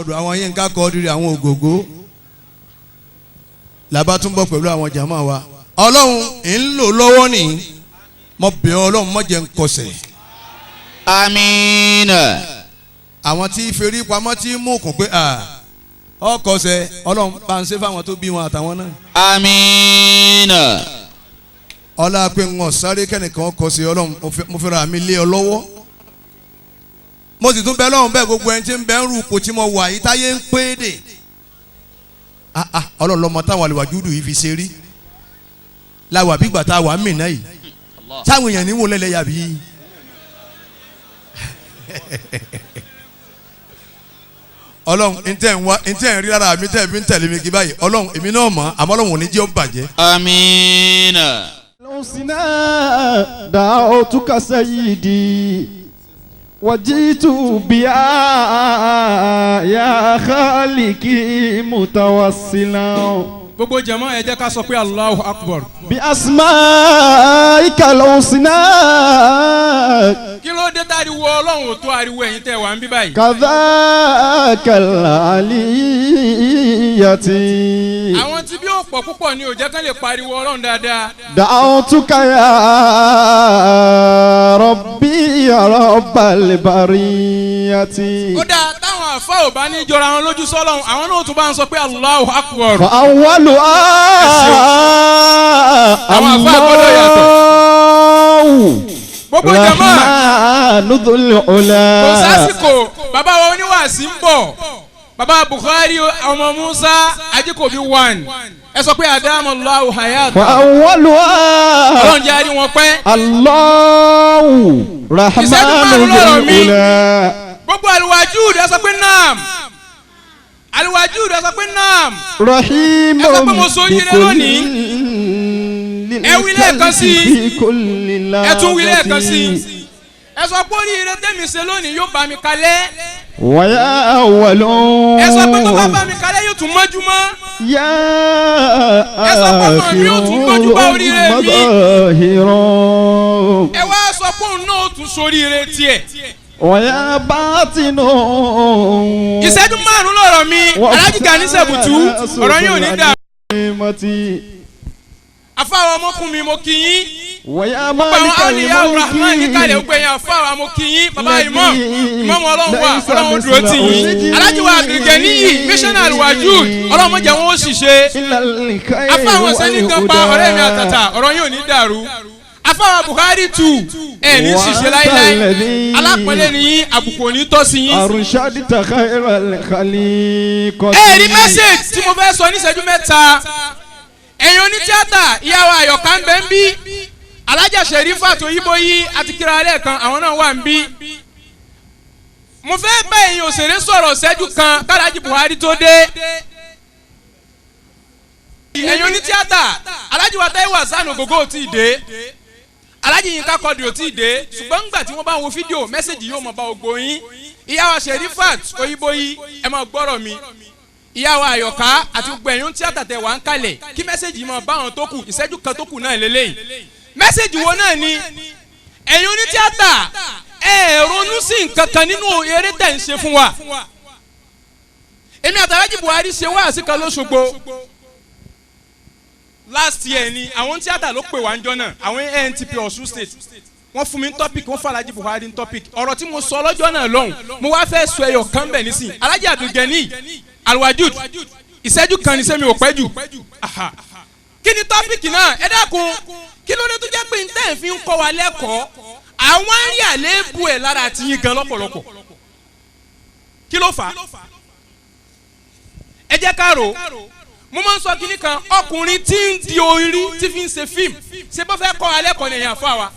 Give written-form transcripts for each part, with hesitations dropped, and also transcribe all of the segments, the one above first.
Muhammadu àwọn Yínká Quadri àwọn ògògó làbá tún bọ̀ pẹ̀lú àwọn jàmáà wa Ọlọ́run ń lò lọ́wọ́ nìyí mo bẹ̀ Ọlọ́run má jẹ́ n kọsẹ̀. Àmín. àwọn tí ferí pamọ́ tí mú kún pé ọkọsẹ̀ Ọlọ́run bá ń ṣe fáwọn tó bí wọn àtàwọn náà. Àmín. ọlá pé ń wọ̀n sáré kẹ́nìkan kọsẹ̀ Ọlọ́run mo fẹ́ra mi lé ọ lọ́wọ́ mo sì tún bẹ Ọlọ́run bẹ́ẹ̀ gbogbo ẹni tí ń bẹ ń rú ipò tí mo wà yìí táyé ń pé dè Ọlọ́run lọ́mọ táwọn àlùwàjúdù yìí fi ṣe rí láwà bí gbà tá a wà mí náà yìí táwọn èèyàn ní wò lẹ́lẹ́ yàbí. Ọlọ́run ntẹ̀ ń rí lára mi tẹ̀ fi ń tẹ̀lé mi kí báyìí Ọlọ́run èmi náà mọ̀ àmọ́ Ọlọ́run ò ní jẹ́ ó bàjẹ́. Àmín. لوسنا دعوتك سيدي وجئت بيا يا خالقي متوسلا. gbogbo jama ẹ jẹ́ ká sọ pé Allahu Akbar. بأسمائك لوسنا. kí ló dé táriwo Ọlọ́run ò tó ariwo ẹ̀yin tẹ́ wà ń bí báyìí. كذاك العلية. àwọn tí bí ó pọ̀ púpọ̀ ni ò jẹ́ kán lè pariwo Ọlọ́run dáadáa. دعوتك يا ربي يا رب البرية. ó dáa táwọn àfa ò bá ní jọra wọn lójú sọ́lọ́run àwọn náà tún bá ń sọ pé Allahu Akbar. فأولها gbogbo jama ذو العلا. kò sásìkò bàbá wa oníwàásí ń bọ̀ bàbá Bukhari ọmọ Musa Ajíkòbí 1 ẹ sọ pé adamallahu hayata. فأولها Ọlọ́run jẹ́ àrí wọn pẹ́. الله رحمن ذو العلا. gbogbo Al-Wajud ẹ sọ pé naam Al-Wajud ẹ sọ pé naam. رحيم ẹ sọ pé mo so yire lónìí. ẹ wí lẹ́ẹ̀kan sí i ẹ tún wí lẹ́ẹ̀kan sí i ẹ sọ pé oríire tẹ́mi ṣe lónìí yóò bá mi kalẹ̀. ويا أول ẹ sọ pé tó bá bá mi kalẹ̀ yóò tún mọ́júmọ́. يا آخر مظاهر. ẹ wá sọ pé òun náà ó tún soríire tiẹ̀. ويا باطن. ìṣẹ́jú márùn-ún lọ̀rọ̀ mi Alhaji Gani Sebutu ọ̀rọ̀ yín ò ní dà. afáwọn ọmọkùnrin mo kí yín. ويا gbogbo àwọn مالك aliyahu rahman yìí kalẹ̀ ó gbẹ̀yìn afáwọn mo kí yín bàbá imam Ọlọ́run wà Ọlọ́run dúró tì yín. Alhaji wa Abdulganiyi missioner Al-Wajud Ọlọ́run jẹ́ wọn ó ṣiṣẹ́. afáwọn sẹ́ni kan pa ọ̀rẹ́ mi àtàtà ọ̀rọ̀ yín ò ní dàrú. afáwọn Bukhari 2 ẹ̀ ní ṣiṣẹ́ láíláí alápẹ̀lẹ́ ni àbùkù ò ní tọ́ sí yín. أرشدت خير الخليقة. ẹ rí mẹ́sẹ̀gì tí mo fẹ́ sọ ní ìṣẹ́jú mẹ́ta ẹ̀yin oní tíátà ìyàwó Àyọ̀ká ń bẹ ń bí Alájà Sherifat Oyíbóyí àti kíra alẹ́ kan àwọn náà wà ń bí. mo fẹ́ bá ẹ̀yin òṣèré sọ̀rọ̀ ṣẹ́jú kan k'Alhaji Buhari tó dé. ẹ̀yin oní tíátà Alhaji wa Taiwo Hassan Ogogo ò tí ì dé Alhaji Yinka Quadri ò tí ì dé ṣùgbọ́n ńgbà tí wọ́n bá wo fídíò mẹ́sẹ̀gì yóò mọ̀ bá ògbó yín. ìyàwó Sherifat Oyíbóyí ẹ máa gbọ́rọ̀ mi ìyàwó Àyọ̀ká àti gbogbo ẹ̀yin tíátà tẹ̀ wá ń kalẹ̀ kí mẹ́sẹ̀gì máa bá àwọn tó kù ìṣẹ́jú kan tó kù náà lélẹ́yìn. mẹ́sẹ̀gì wo náà ni ẹ̀yin oní tíátà ẹ ronú sí nǹkan kan nínú eré tẹ̀ ń ṣe fún wa. èmi àti Alhaji Buhari ṣe wáàsí kan l'Óṣogbo last year ni àwọn tíátà ló pè wá ń jọ náà àwọn ANTP Ọ̀ṣun state wọ́n fún mi ní topic wọ́n fún Alhaji Buhari ní topic ọ̀rọ̀ tí mo sọ lọ́jọ́ náà lọ́hùn mo wá fẹ́ sọ ẹyọ kan bẹ̀ nísìn Alhaji Abdulganiyi Al-Wajud ìṣẹ́jú kan ní sẹ́mi ò pẹ́ jù. kí ni topic náà ẹ dákun kí ló dé tó jẹ́ pé ntẹ́ fi ń kọ́ wa lẹ́kọ̀ọ́ àwọn ń rí àléébù ẹ̀ lára àti yín gan lọ́pọ̀lọpọ̀ kí ló fà á ẹ jẹ́ ká rò mo máa ń sọ kínní kan ọkùnrin tí ń di orí tí fi ń ṣe fíìmù ṣé bó fẹ́ kọ́ wa lẹ́kọ̀ọ́ ni èèyàn fà wá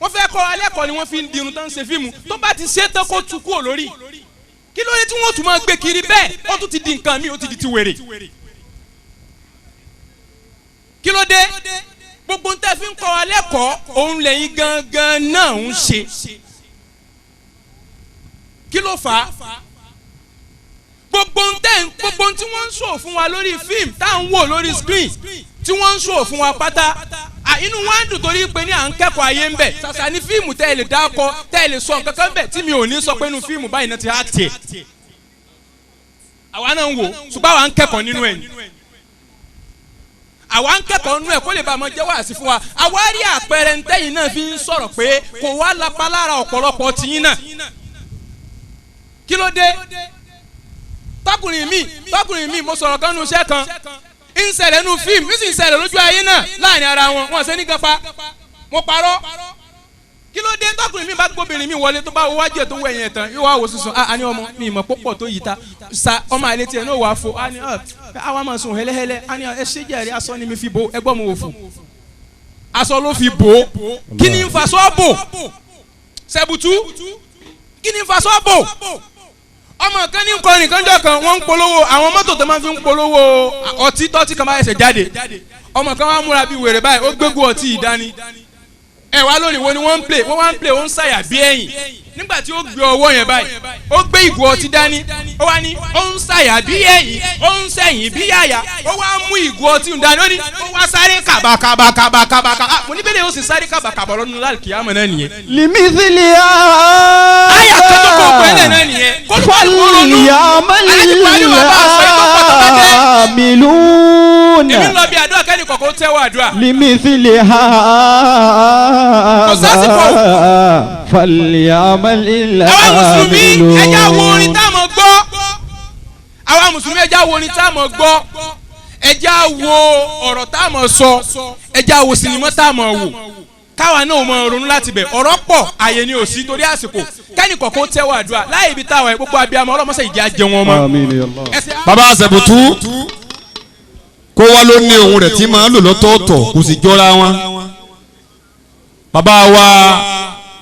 wọ́n fẹ́ kọ́ wa lẹ́kọ̀ọ́ ni wọ́n fi ń dirun tó ń ṣe fíìmù tó bá ti ṣe tán kó tu kúrò lórí kí ló dé tí wọ́n tún máa gbé kiri bẹ́ẹ̀ ó tún ti di nǹkan mi ó ti di ti wèrè kí ló dé gbogbo ntẹ́ fi ń kọ́ wa lẹ́kọ̀ọ́ òun lẹ́yìn gangan náà ń ṣe kí ló fà á gbogbo tí wọ́n ń sọ fún wa lórí fíìmù tá à ń wò lórí screen tí wọ́n ń sọ fún wa pátá inú wa ń dùn torí pé ní à ń kẹ́kọ̀ọ́ ayé ń bẹ̀ ṣàṣà ní fíìmù tẹ́ ẹ lè dákọ tẹ́ ẹ lè sọ nǹkan kan bẹ̀ tí mi ò ní sọ pé inú fíìmù báyìí náà ti á tiẹ̀ àwa náà ń wò ṣùgbọ́n àwa ń kẹ́kọ̀ọ́ nínú ẹ̀ ni àwa ń kẹ́kọ̀ọ́ nínú ẹ̀ kó lè bá ọmọ jẹ́ wàásù fún wa àwa rí àpẹẹrẹ ntẹ́yìn náà fi ń sọ̀rọ̀ pé kò wá lápá lára ọ̀pọ̀lọpọ̀ tiyín náà kí ló dé tọkùnrin mi mo sọ̀rọ̀ kan nu iṣẹ́ kan ń ṣẹlẹ̀ nu fíìmù ń sì ń ṣẹlẹ̀ lójú ayé náà láàrin ara wọn ṣe ní gánpa mo parọ́ kí ló dé tọkùnrin mi bá gbóbìnrin mi wọlé tó bá wo wájú ẹ̀ tó wọ ẹ̀yìn ẹ̀ tán yóò wá wò sísun àní ọmọ mi ìmọ̀ púpọ̀ tó yìí ta sa ọmọ àlẹ́ tiẹ̀ náà wà á fo àní àwa máa sùn hẹ́lẹ́hẹ́lẹ́ àní ẹ ṣe jẹ́rìí aṣọ ni mi fi bò ẹgbọ́n mi wò fún aṣọ ló fi bò kí ni ń fa sọ́ bò sẹ́bùtú kí ni ń fa sọ́ bò ọmọ kan ní nkọrin kanjọ kan wọ́n ń polówó àwọn mọ́tò tó máa fi ń polówó ọtí tọ́tí kan bá ẹsẹ̀ jáde ọmọ kan wá múra bí wèrè báyìí ó gbégbó ọtí yìí dání ẹ wá lónìí wo ni wọ́n ń play wọ́n wá ń play ó ń ṣàyà bí ẹ̀yìn nígbà tí ó gbé ọwọ́ yẹn báyìí ó gbé ìgò ọtí dání ó wá ní ó ń ṣàyà bí ẹ̀yìn ó ń ṣẹ̀yìn bí yàyà ó wá mú ìgò ọtí dání ó ní ó wá sáré kàbàkàbàkàbàkàbà mo ní bẹ́ẹ̀ ó sì sáré kàbàkàbà lọ́dún láàkìyàmọ̀ náà nìyẹn. limisili àyà kan tó kọ̀ ọ̀pẹ́ náà nìyẹn kó tó wà ní kóró miluna èmi ń lọ bí àdúrà kẹ́ni kọ̀ọ̀kan tẹ́wọ́ àdúrà. limisili falyamalil àwa mùsùlùmí ẹja wo orin tá a mọ̀ gbọ́ àwa mùsùlùmí ẹja wo orin tá a mọ̀ gbọ́ ẹja wo ọ̀rọ̀ tá a mọ̀ sọ ẹja wo sinimá tá a mọ̀ wò káwa náà mọ̀ ronú láti bẹ̀ ọ̀rọ̀ pọ̀ àyè ni ò sí torí àsìkò kẹ́ni kọ̀ọ̀kan tẹ́wọ́ àdúrà láyé ibi táwa ẹ̀ gbogbo abiyamọ ọlọ́mọṣẹ́ ìjà jẹun ọmọ. bàbá àṣẹ̀bùtú kó wá ló ní ohun rẹ̀ tí máa ń lò lọ́tọ̀ọ̀tọ̀ kò sì jọra wọn. bàbá wa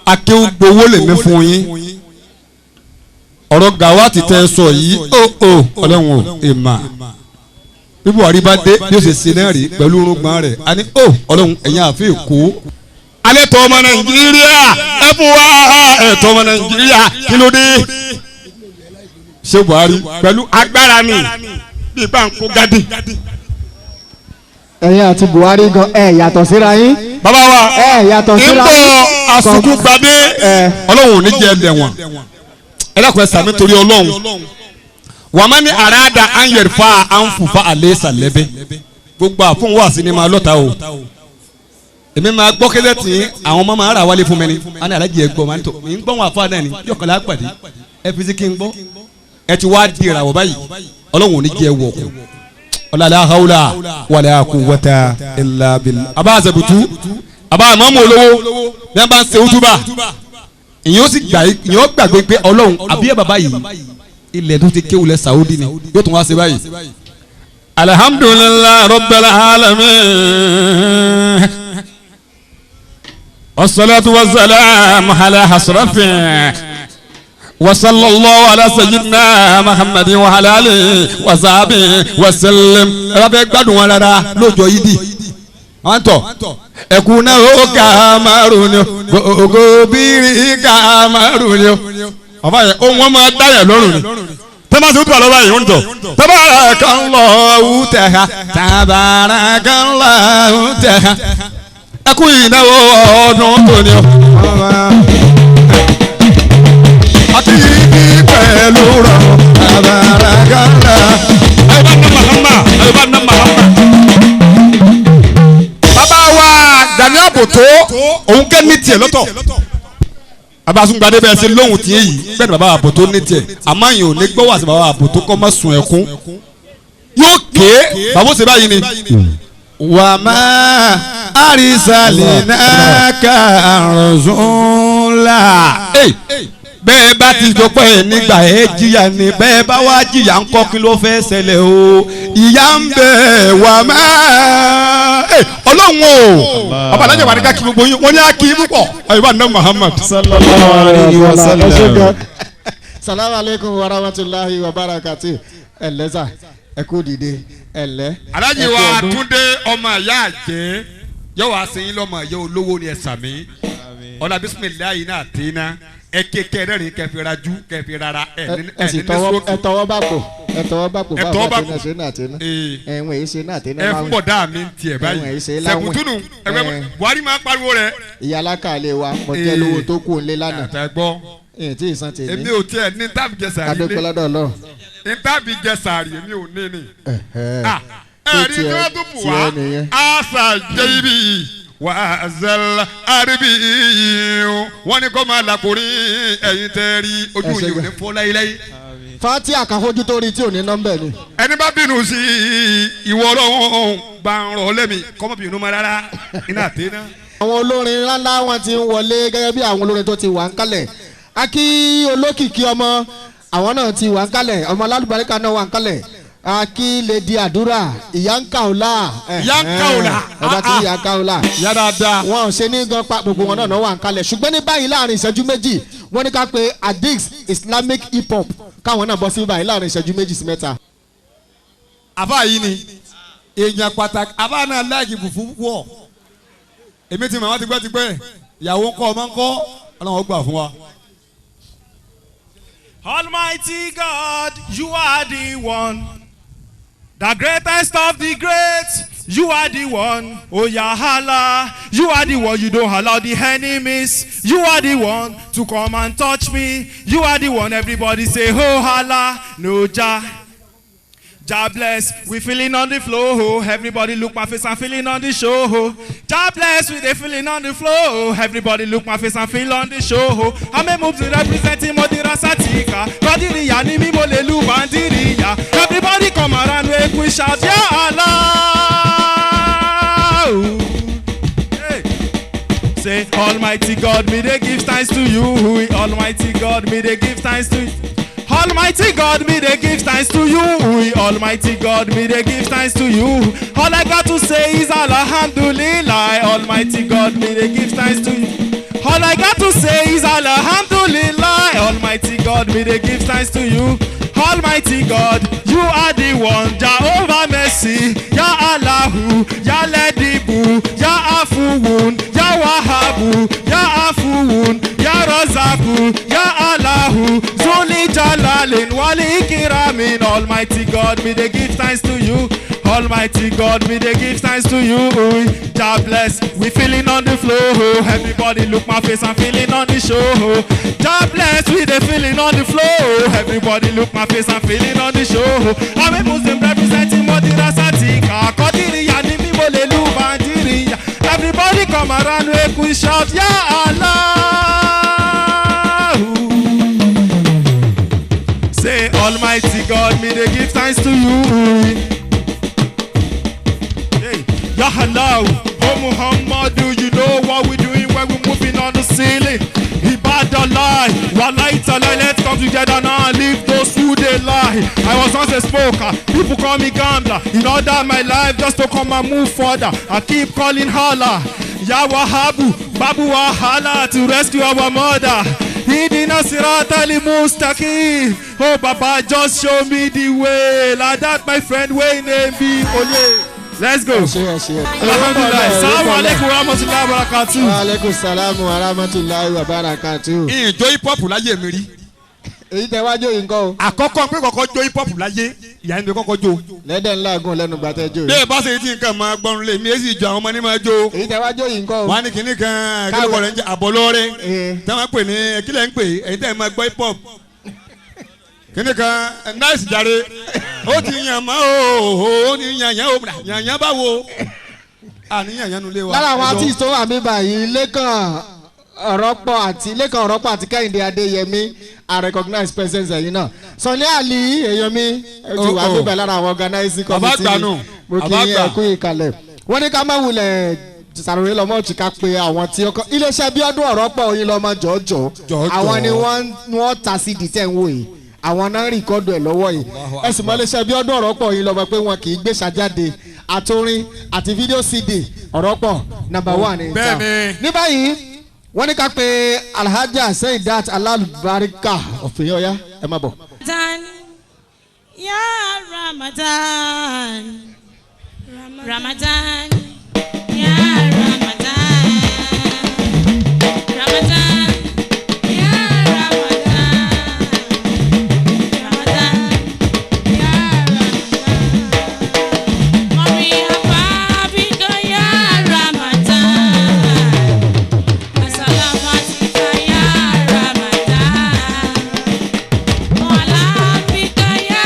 akéwùgbowó lè mí fún yín ọ̀rọ̀ Gawati tẹ́ sọ yìí ọlọ́run ò èèmà bí Buhari bá dé bí ó ṣe ṣe náà rí pẹ̀lú orúngbọ̀n rẹ̀ a ní ọlọ́run ẹ̀yìn àfi èkó. alẹ́ tọ́ ọmọ Nàìjíríà ẹ fún wa ẹ̀tọ́ ọmọ Nàìjíríà kí ló dé. ṣé Buhari pẹ̀lú agbára mi bí bá ń kó gádì. ẹ̀yin àti Buhari gan yàtọ̀ síra yín. bàbá wa yàtọ̀ síra yín. nígbà àsùnkú gbadé ọlọ́run ò ní jẹ́ ẹ̀dẹ̀wọ̀n ẹ dákun ẹ sàmì torí ọlọ́run wàmọ́ ní àràdà ànyẹ̀rìfà ànfùfà àlẹ́ sàlẹ́bẹ̀ gbogbo àfọ̀n wà sí ni máa lọ́ta o èmi máa gbọ́ kẹ́lẹ́ tì í àwọn ọmọ máa rà wálé fún mi ni a ní alájì ẹ gbọ́ máa ń tọ́ mi ń gbọ́ wọn àfa náà ni yọkànlá pàdé ẹ fi sí kí n gbọ́ ẹ ti wá di ìràwọ̀ báyìí ọlọ́run ò ní jẹ́ wọ̀ kù ọ̀làlá haúlà wàlẹ̀ quwwata illa billah. àbá àṣẹ̀bùtú àbá àmọ́mọ́ olówó ní wọ́n bá ń ṣe ojúbà ìyẹn ó sì gbàgbé pé ọlọ́run àbí ẹ̀ bàbá yìí ilẹ̀ tó ti kéwulẹ̀ Saudi ni yóò tún wá ṣe báyìí. alhamdulillahi rabbil alamin wassalatu wassalamu ala hasrafin wa sallallahu ala sayyidina muhammadin wa ala alihi wa sahbihi wa sallam. ẹ bá fẹ́ gbádùn wọn rárá lóòjọ́ yìí dì wọ́n tọ̀ ẹ̀kúnná ó kàmárù ni ògo bírí kàmárù ni ọba yẹn ohun wọn máa dáyà lọ́rùn ni tẹ́lá sí wútúbà lọ́wọ́ yìí ń tọ̀ tabarakallahu tẹ̀ha tabarakallahu tẹ̀ha ẹkú ìnáwó ọdún tó ní ọ. àti ibi pẹ̀lú rọ̀ tabarakallahu. ayọ̀bá nà mahama. bàbá wa Gani Àbòtó òun kẹ́ ní tiẹ̀ lọ́tọ̀ abasungbade bẹ́ẹ̀ ṣe lóhùn tí yìí bẹ́ẹ̀ ni bàbá Àbòtó ní tiẹ̀ àmọ́ yìí ò ní gbọ́ wá sí bàbá Àbòtó kọ́ mọ́ sun ẹkún yóò ké bàbá ṣe báyìí ni. wà á máa àrísàlẹ̀ náà kàrọ̀zọ́nlá. bẹ́ẹ̀ bá ti dọ́pẹ́ nígbà ẹ̀ jìyà ni bẹ́ẹ̀ bá wá jìyà ń kọ́ kí ló fẹ́ ṣẹlẹ̀ o ìyá ń bẹ̀ wà á máa ọlọ́run o ọba alájà wà ní ká kí gbogbo yín wọ́n ní á kí púpọ̀ ayọ̀bá nà Muhammad. sallallahu alayhi wa sallam. salamu aleykum wa rahmatulahi wa barakati ẹlẹ́sà ẹ kú dìde ẹlẹ́. alájì wa Túndé ọmọ ìyá àjẹ́ yóò wá sí yín lọ́mọ ìyá olówó ni ẹ sàmí ọ̀nà bisimilayi náà tẹ́ná ẹ kékeré rẹ́rìn kẹfì rajú kẹfì rárá ẹ ní sọ́ọ̀kì. ẹ tọwọ́ bá pò bàbá tó ṣe náà tẹ́ná ẹ̀wọ̀n èyí ṣe náà tẹ́ná. ẹ fún bọ̀dá mi tiẹ̀ báyìí sẹ̀kùtùnù ẹgbẹ́ Buhari máa pariwo rẹ̀. ìyálà kàlẹ́ wa mo jẹ́ lówó tó kù ń lé lánàá. àtàgbọ́ èyí tí ì san tèmi. èmi ò tiẹ̀ ní táàbù jẹ sàrí lé. adókòlọ́dọ̀ lọ. ìtàbí jẹ sàárì èmi ò ní ni. ẹ̀rí tí wọ́n tún bù wá àṣà jẹ́rì wà á zẹ́lá àríbí wọ́n ní kó máa làkùnrin ẹ̀yin tẹ́ rí ojú yìí ò ní fọ́ láyéláyé. fati àkàfojú tó rí tí ò ní nọ́mbẹ̀ ni. ẹni bá bínú sí ìwọ ọlọ́run bá ń rọ lẹ́mi kọ́mọ́ bínú mọ́ rárá iná àtẹ́ náà. àwọn olórin ńláńlá wọn ti ń wọlé gẹ́gẹ́ bí àwọn olórin tó ti wà ń kalẹ̀ akí olókìkí ọmọ àwọn náà ti wà ń kalẹ̀ ọmọ alálùbáríkà náà wà ń kalẹ̀ akí lèdi àdúrà ìyá ń kà ó la. ìyá ń kà ó la. ọba tí ìyá ń kà ó la. ìyá dáadáa. wọn ò ṣe ní gan pa gbogbo wọn náà wà ń kalẹ̀ ṣùgbọ́n ní báyìí láàrin ìṣẹ́jú méjì wọ́n ní ká pe Adix Islamic hip hop káwọn náà bọ́ sí báyìí láàrin ìṣẹ́jú méjì sí mẹ́ta. àbá yìí ni èèyàn pàtàkì àbá náà láàgì fùfú wọ̀ èmi ti mọ̀ wọ́n ti gbọ́ ti pẹ́ ìyàwó ńkọ́ ọmọ ńkọ́ ọlọ́run ó gbà fún wa. Almighty God, you are the one, the greatest of the great. You are the one, oh Yahala. You are the one, you don't allow the enemies. You are the one to come and touch me. You are the one, everybody say, oh Allah, no Jah. Jah bless, we feeling on the floor. Everybody look my face and feeling on the show. Jah bless, we they feeling on the floor. Everybody look my face and feel on the show. I'm a move to representing Modira Satika. Badiriya ni mi molelu bandiriya. Everybody come around make we shout Ya Allah. Hey. Say Almighty God, me they give thanks to you. Almighty God, me they give thanks to you. Almighty God, me they give thanks to you. Almighty God, me they give thanks to you. All I got to say is Alhamdulillah. Almighty God, me they give thanks to you. All I got to say is Alhamdulillah. Almighty God, me they give thanks to you. Almighty God, you are the one. Jehovah Mercy, Ya Allahu, Ya Ledibu, Ya Afuun, Ya Wahabu, Ya Afuun, Ya Razaku, Ya Allahu, Zuli Jalalin, Wali Kiramin. Almighty God, me they give thanks to you. Almighty God, me they give thanks to you. God bless, we feeling on the floor. Everybody look my face, I'm feeling on the show. God bless, we they feeling on the floor. Everybody look my face, I'm feeling on the show. I'm a Muslim representing Modira Satika. Kodiriya ni mi molelu bandiriya. Everybody come around, make we shout Ya Allah. Say Almighty God, me they give thanks to you. Ya Allah, oh Muhammadu, you know what we doing when we moving on the ceiling. Ibadallah, Wallahi Tallah, let's come together now and leave those who they lie. I was once a smoker, people call me gambler. In order my life just to come and move further, I keep calling Allah. Ya Wahabu, Babu Wahala to rescue our mother. Hidina Sirata li Mustaqim. Oh Baba, just show me the way. Like that my friend Wayne B. Oye. Let's go. Alhamdulillah. Assalamu alaikum wa rahmatullahi wa barakatuh. Wa alaikum salam wa rahmatullahi wa barakatuh. ìjọ hip hop láyé mi rí. èyí tẹ wá jó yìí nǹkan o. àkọ́kọ́ pé kọ́kọ́ jó hip hop láyé ìyá ẹni kọ́kọ́ jó. lẹ́dẹ̀ ńlá gùn lẹ́nu gbàtẹ́ jó bí yìí. ẹ bá ṣe ti nǹkan máa gbọ́n lé mi èsì ìjọ àwọn ọmọ ní máa jó. èyí tẹ wá jó yìí nǹkan o. wọ́n á ní kinní kan kí ló kọ́ rẹ̀ ń jẹ́ àbọ̀lọ́rẹ́ tí wọ́n pè ní kílẹ̀ ń pè ẹ̀yin tẹ́ ẹ máa gbọ́ hip hop. kinní kan nice jàre ó ti yàn mọ́ ó ní yànyàn ó yànyàn báwo àníyàn nulẹ̀ wa. lára àwọn artist tó wà mí báyìí Lékan Ọ̀rọ̀pọ̀ àti Kẹ́hìndé Adéyẹmí I recognize presence ẹ̀yin náà. Sunny Ali èèyàn mi ẹ ti wà níbẹ̀ lára àwọn organizing committee mi mo kì í ẹkú ìkàlẹ̀. wọ́n ní ká má wulẹ̀ sàròyìn lọ́mọ òtí ká pe àwọn tí ó kọ́ iléeṣẹ́ Bíọ́dún Ọ̀rọ̀pọ̀ Oyin lọ́mọ jọ̀ọ́jọ́ àwọn ni wọ́n ta sí dìtẹ̀ ń wò yìí àwọn náà rìkọ́dù ẹ̀ lọ́wọ́ yìí ẹ̀sùn mọ́ iléeṣẹ́ Bíọ́dún Ọ̀rọ̀pọ̀ Oyin lọ́mọ pé wọn kì í gbé ṣàjáde àtòrin àti fídíò CD Ọ̀rọ̀pọ̀ number 1 ní ìta. ní báyìí wọ́n ní ká pe Alhaja Seidat Alalubarika ọ̀fìn ọ̀yá ẹ má bọ̀. Ya Ramadan, Ramadan, Ya Ramadan, Ramadan, Ya Ramadan, Ramadan, Ya Ramadan. Mami Ababika Ya Ramadan, Asalamualaikum Ya Ramadan, Mola Abika Ya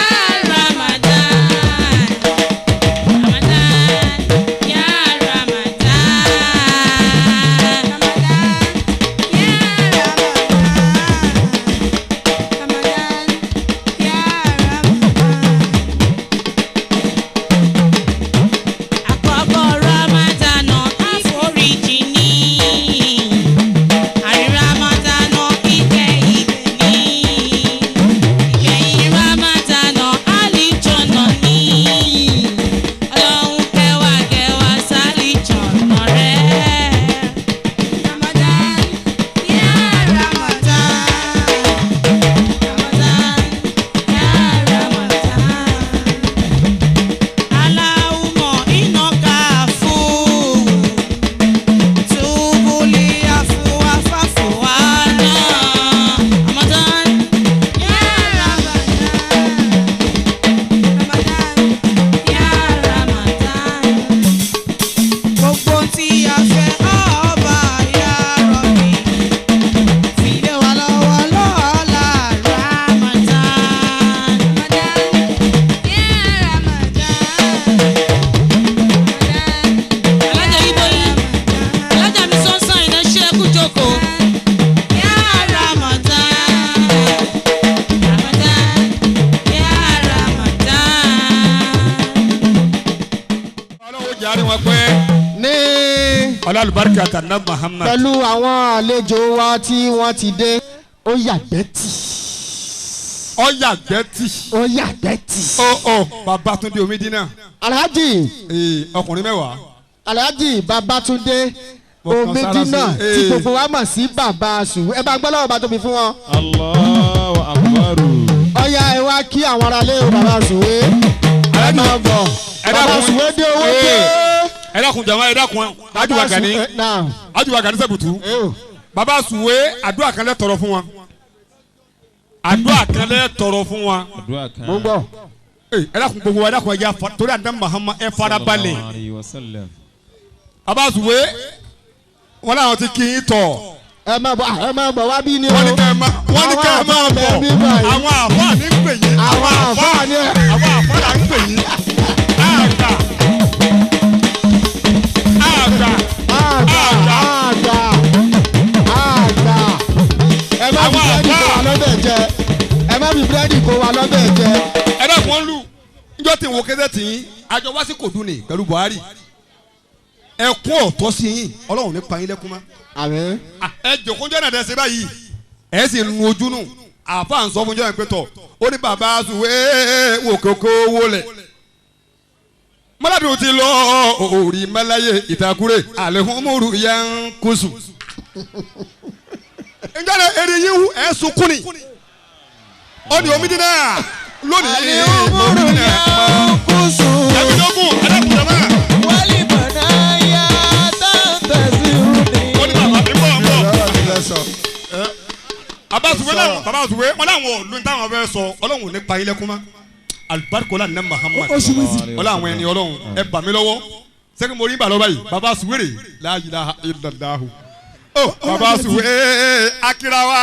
kárí wọn pé. ní. ọlọ́lùbáríkà tànà Muhammad. pẹ̀lú àwọn àlejò wa tí wọ́n ti dé ó yàgbẹ́ tì. ó yàgbẹ́ tì. ó yàgbẹ́ tì. ó Babátúndé Omidina. Alhaji. ọkùnrin mẹ́wàá. Alhaji Babátúndé Omidina tí gbogbo wa mọ̀ sí bàbá sùn ẹ bá gbọ́ lọ́wọ́ bá tóbi fún wọn. Allahu Akbar. ọ̀ya ẹ wá kí àwọn aráalé o bàbá sùwé. ẹ máa bọ̀ bàbá sùwé dé owó dé. ẹ dákun jama ẹ dákun Ajuwa Gani Sẹ́bùtù. bàbá sùwé àdúrà kan lẹ tọrọ fún wa. àdúrà kan lẹ tọrọ fún wa. mo ń gbọ́. ẹ dákun gbogbo wa ẹ dákun ẹ jẹ́ torí àdá Muhammad ẹ fara balẹ̀. bàbá sùwé wọn làwọn ti kí n tọ̀. ẹ máa bọ̀ wá bí ni o. wọ́n ní kẹ́ ẹ máa bọ̀ àwọn àfáà ní ń pè yín. àwọn àfáà ní. àwọn àfáà là ń pè yín. àgbà ẹ má fi búrẹ́dì kó wa lọ́bẹ̀ jẹ. ẹ má fi búrẹ́dì kó wa lọ́bẹ̀ jẹ. ẹ dẹ́ kún lù njọ́ tí n wo kéde tì yín àjọ wá sí kòdú ni pẹ̀lú Buhari ẹkún ọ̀tọ̀ sí yín Ọlọ́run ní pa yín lẹ́kún mọ́. àmín. ẹ jòkó jẹ́ nàdẹ́ ṣe báyìí ẹ sì nu ojú nù àfa ń sọ fún jọ́ yẹn pé tọ̀ ó ní bàbá sùwé wò kókó wọlé mọ́ládùn ti lọ òòrì mẹ́láyé ìtakùrẹ́ àlehùnmùrù yẹn kùsù. njẹ́ èrè yín wú ẹ̀ sunkún ni ó ní Omidina lónìí àlehùnmùrù yẹn kùsù. ẹ̀mí lógún ẹ̀dẹ́kùnrin náà. wálé bọ̀dá yá tàǹtẹ̀sí rúni. ó ní bàbá mi bọ̀. bàbá sùwé wọn làwọn ò lóyún táwọn fẹ́ sọ Ọlọ́run ò ní pa ilẹ̀kùn mọ́ alibarikola nẹ Muhammad ọlọ àwọn ẹni Ọlọ́run ẹ bà mí lọ́wọ́ sẹkẹ mo rí bà lọ báyìí baba suwere la ilaha illallah o baba suwere akirawa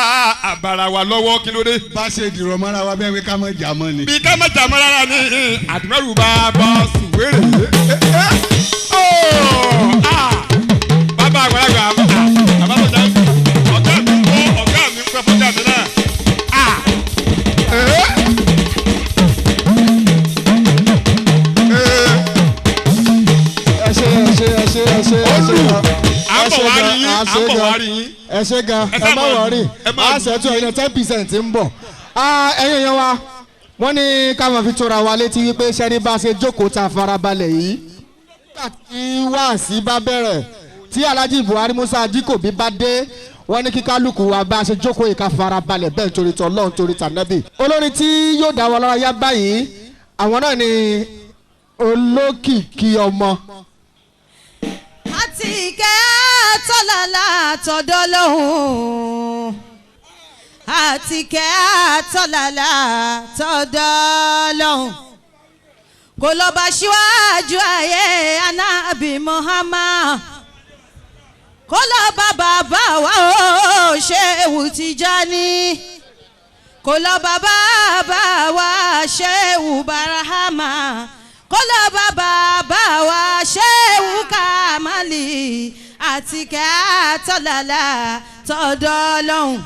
abarawa lọ́wọ́ kílódé. bá a ṣe dìrọ̀ mọ́ra wa bẹ́ẹ̀ wí ká mọ̀ jà mọ́ ni. bí ká mọ̀ jà mọ́ rárá ni àdìmẹ́rù baba suwere baba àgbàlagbà baba tó jà ọ̀gá mi pẹ́ fọ́jà mi náà. ẹ ṣe gan ẹ má wọrí a ṣètò ẹ̀yìn 10% ń bọ̀ ẹ̀yìn yẹn wa wọ́n ní ká máa fi tóra wa létí wípé sẹ́ni bá ṣe jókòó ta farabalẹ̀ yìí nígbà tí wáàsí bá bẹ̀rẹ̀ tí Alhaji Buhari Musa Ajikobi bá dé wọ́n ní kí kálukú wa bá ṣe jókòó yìí ká farabalẹ̀ bẹ́ẹ̀ torí tọ́ Ọlọ́run torí tànábì. olórin tí yóò dá wa lọ́ra yá báyìí àwọn náà ni olókìkí ọmọ. àti ìkẹ́ àtọ́làlà tọ́dọ́ lọ́hùn àti ìkẹ́ àtọ́làlà tọ́dọ́ lọ́hùn kò lọ bá síwájú ayé Ànábì Muhammad kó lọ bá bàbá wa ó Ṣéhù Tìjání kó lọ bá bàbá wa Ṣéhù Barahama kó lọ bá bàbá wa Ṣéhù Kàmálì àti kẹ́ àtọ́làlà tọ́dọ́ lọ́hùn.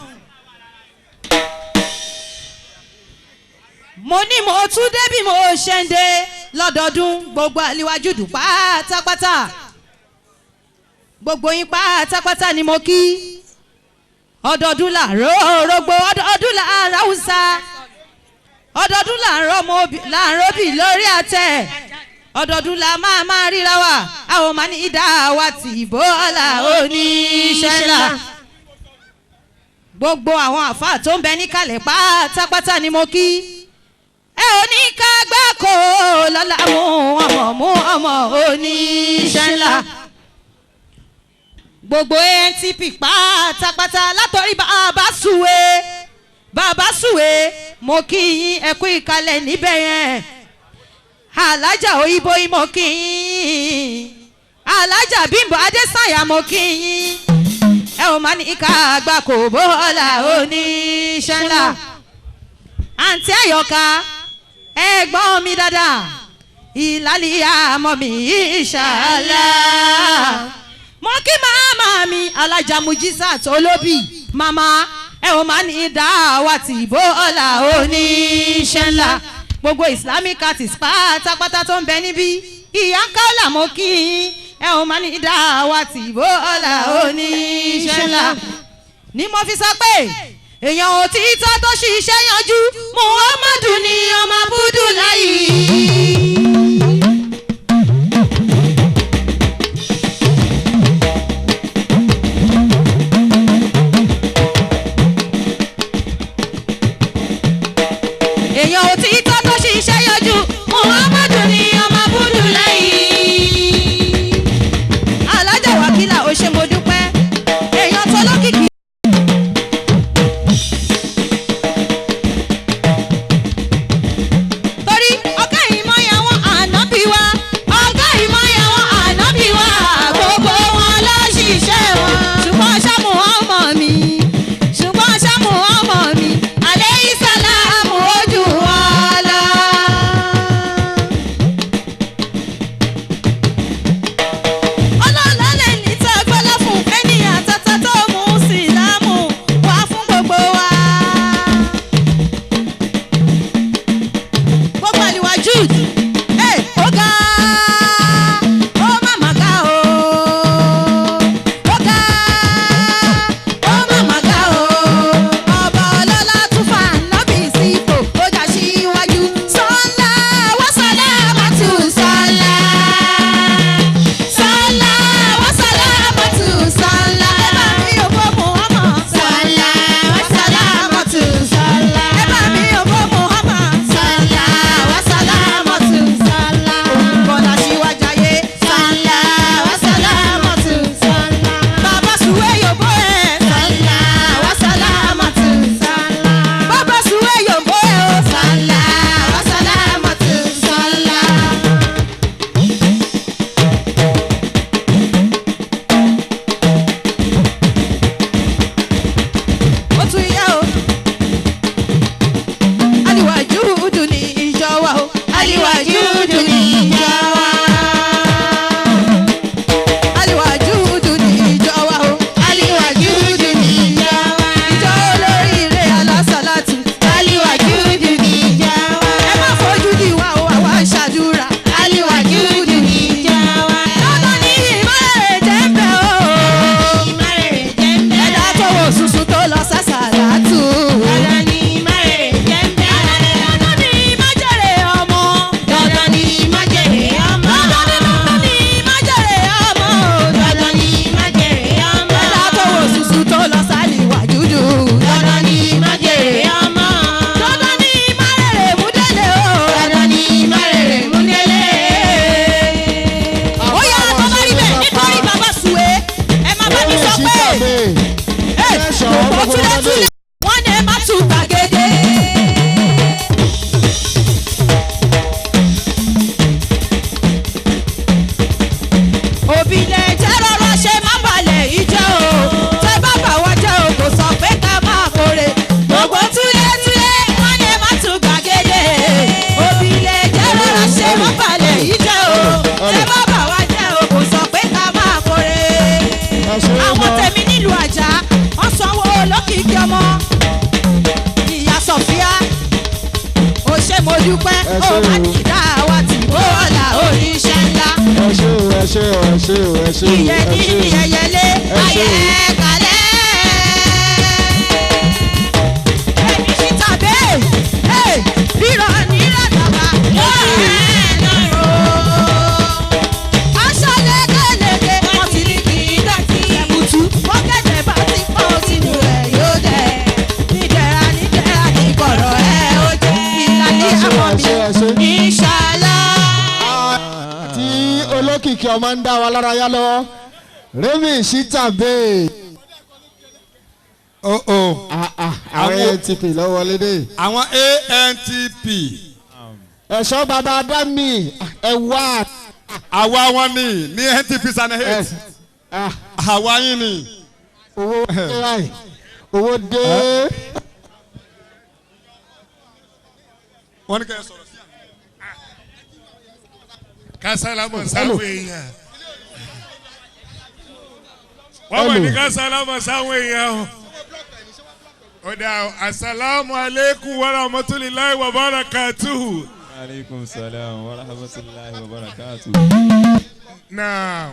mo ní mo tún dé bí mo ṣe ń dé lọ́dọọdún gbogbo àlìwájú dùn pátápátá gbogbo yín pátápátá ni mo kí ọdọọdún là ń rògbò ọdọọdún là ń ráwùsá ọdọọdún là ń rọ́bì lórí àtẹ ọdọọdún là máa ríra wa àwọn máa ní ìdá wa tì bọ́ọ̀là oníṣẹ́ ńlá gbogbo àwọn àfáà tó ń bẹ níkàlẹ̀ pátápátá ni mo kí ẹ ò ní ká gbáko lọ́la mú ọmọ oníṣẹ́ ńlá gbogbo ANTP pátápátá látọ̀rí bàbá sùwé mo kí yín ẹ kú ìkàlẹ̀ níbẹ̀ yẹn alájà òyìnbó yín mo kí yín alájà Bímbọ́ Adésànyà mo kí yín ẹ ò máa ní ká gbáko bọ́ọ̀là oníṣẹ́ ńlá àǹtí Àyọ̀ká ẹ̀gbọ́n mi dáadáa ìlàlíyà mọ́ mi ìṣàlá mo kí màmá mi alájà Mujisat Olóbì màmá ẹ ò máa ní dáwàtì bọ́ọ̀là oníṣẹ́ ńlá gbogbo Islamic artist pátápátá tó ń bẹ níbí ìyá kọ́là mo kí yín ẹ ò máa ní dáwà tí bọ́lá oníṣẹ́ ńlá ni mo fi sọ pé èèyàn òtítọ́ tó ṣiṣẹ́ yanjú Muhammadu ni ọmọ Abudulayi. èèyàn òtítọ́ tó ṣiṣẹ́ yanjú Muhammadu ni ọmọ Abudulayi. alájà wákìlà ó ṣe mo dúpẹ́ èèyàn tó lókìkí. torí ọ̀gá ìmọ̀ yẹn wọ́n ànábì wa ọ̀gá ìmọ̀ yẹn wọ́n ànábì wa gbogbo wọn ló ṣiṣẹ́ wọn. ṣùgbọ́n ṣàmù ọmọ mi ṣùgbọ́n ṣàmù ọmọ mi alẹ́ ìsàlámù ojú wọn lọ. ọlọ́lá lè ní tó gbọ́lá fún ènìyàn tata tó mú sílámù wá fún gbogbo wa. gbogbo àlìwà jude ó ga ó màmá ga o ó ga ó màmá ga o ọba ọlọ́lá tún fà nábì sípò ó ga síwájú sọ́lá wàsálà màtú sọ́lá sọ́lá wàsálà màtú sọ́lá ẹ bá mi ò bọ́ Muhammad sọ́lá wàsálà màtú sọ́lá ẹ bá mi ò bọ́ Muhammad sọ́lá wàsálà màtú sọ́lá bọ́lá síwájú ayé sọ́lá wàsálà màtú sọ́lá bàbá sùwé yòbó ẹ̀ sọ́lá wàsálà màtú sọ́lá bàbá sùwé yòbó ẹ̀ o sọ́lá wàsálà màtú sọ́lá. ó tún yá o aliwaju dùn ní ìjọ wa o aliwaju dùn ní ìjọ wa aliwaju dùn ní ìjọ wa o aliwaju dùn ní ìjọ wa ìjọ olóríire alásàlátù aliwaju dùn ní ìjọ wa ẹ má fojú di wa o àwa ń ṣàdúrà aliwaju dùn ní ìjọ wa lọ́dọ̀ ní ìmọ̀ràn jẹ́ ń bẹ̀ o ẹ̀dá tó wò sùsù tó lọ sàṣàlátù. dandan ni májèrè ọmọ. dandan ni májèrè ọmọ. dandan ni májèrè ọmọ. dandan ni májèrè ọmọ. ẹ̀dá tó wò sùsù tó lọ sàlìwà jújù. dandan ni májèrè ọmọ. dandan ni márèrè múdélé o. dandan ni márèrè múdélé. ó yá tó bá rí bẹ́ẹ̀ nítorí bàbá sùwé ẹ má bá mi sọ pé ó túlẹ̀túlẹ̀ wọ́n ní ẹ má tún gbàgede. òbí lẹ̀ jẹ́ rọra ṣe má balẹ̀ ìjọ o tẹ́ bá bà wá jẹ́ o kò sọ pé ká máa kórè gbogbo túlẹ̀túlẹ̀ wọ́n ní ẹ má tún gbàgede. òbí lẹ̀ jẹ́ rọra ṣe má balẹ̀ ìjọ o tẹ́ bá bà wá jẹ́ o kò sọ pé ká máa kórè. àwọn tèmi nílùú àjà wọ́n sanwó lókìkí ọmọ ìyá sọfíà ó ṣe mo dúpẹ́ ó má ní ìdá wa tí ó ọ̀la oníṣẹ́ ńlá. ìyẹn ní ìyẹyẹlé ayẹ kalẹ̀. ẹni síta bẹ́ẹ̀ rírọ̀ nírọ̀ dàgbà yóò rẹ̀ lọ́rọ̀. aṣọ lẹ́gẹ̀lẹ́gẹ̀ wọ́n ti ní kí n dọ̀tí ẹ̀bùtú wọ́n kẹ̀tẹ̀ bá ti pọ̀ sínú ẹ̀ yóò dẹ̀. nídẹ̀ra nídẹ̀ra ní kọ̀rọ̀ ẹ̀ ó jẹ́ ìlànà àwọn mi ìṣàlá. tí olókìkí ọmọ ń dá wa lára yá lọ́wọ́ Remi Shitabe. àwọn ANTP lọ́wọ́ lédè. àwọn ANTP. ẹ̀ṣọ́ bàbá Adami ẹ wá. àwa wọn ni ní NTP Senate. àwa yín ni. owó dé. wọ́n ní kẹ́ ẹ sọ̀rọ̀ sí àná. kásálámọ̀ sáwọn èèyàn wọ́n mọ̀ ní kásálámọ̀ sáwọn èèyàn o. ó dà asalaamu aleykum wa rahmatulahi wa barakatuhu. aleykum salaam wa rahmatulahi wa barakatu. náà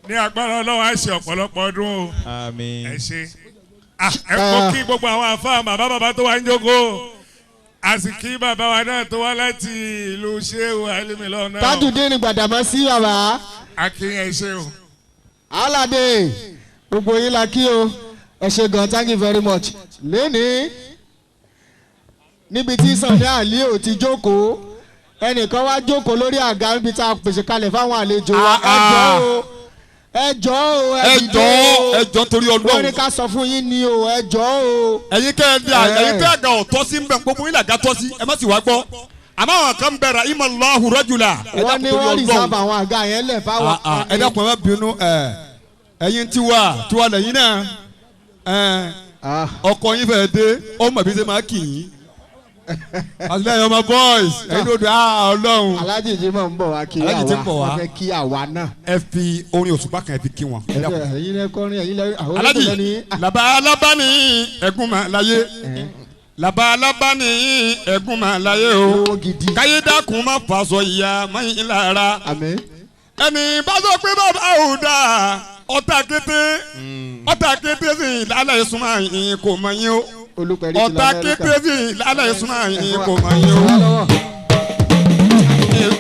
ní agbára ọlọ́run á ṣe ọ̀pọ̀lọpọ̀ ọdún o. àmín. ẹ ṣe. ẹ kó kí gbogbo àwọn àfáà bàbá tó wá ń jókòó a sì kí bàbá wa náà tó wá láti ìlú Ṣéhù Alímìlọ́ náà. Tajudeen ní Gbàdàmọ́sí bàbá. a kì í ẹ ṣe o. Aládé gbogbo yín la kí o ẹ ṣe gan thank you very much. Lénìí níbi tí Sunday Ali ò ti jókòó ẹnìkan wá jókòó lórí àga níbi tá a pèsè kalẹ̀ fáwọn àlejò wa ẹ jọ̀ọ́ torí Ọlọ́run wọ́n ní ká sọ fún yín ni o ẹ jọ̀ọ́ o. ẹ̀yin kẹ́ àga ọ̀tọ́ sí mbẹ́ gbogbo yín làga tọ́ sí ẹ má sì wá gbọ́ àmọ́ àwọn kan bẹ̀rẹ̀ imallahu rajula. wọ́n ní wọ́n rìsáàbù àwọn àga yẹn lẹ̀ fáwọn. ẹ dákun ẹ má bínú ẹ̀yin tiwa lẹ́yìn náà ọkọ yín fẹ́ẹ́ dé ọmọ bí ṣe máa kì í àtìlẹ́yìn ọmọ boys ẹ̀yin ló dé Ọlọ́run. Alhaji Jimoh ń bọ̀ wá kí àwa wọ́n fẹ́ kí àwa náà. ẹ fi orin òṣùpá kan ẹ fi kí wọn. ẹ̀yin lẹ kọrin ẹ̀yin lẹ àwọn Alhaji olóògbé ni. labalábá ni ẹ̀gún máa láyé labalábá ni ẹ̀gún máa láyé o káyé dákun má fàṣọ ìyá máyín lára ẹni bá sọ pé bàbá ò dáa ọ̀tá kété sí lálẹ́ ìsúnmọ́ yín kò mọ̀ yín o ọ̀tá kété sí lálẹ́ ìsúnmọ́ yín kò mọ̀ yín o.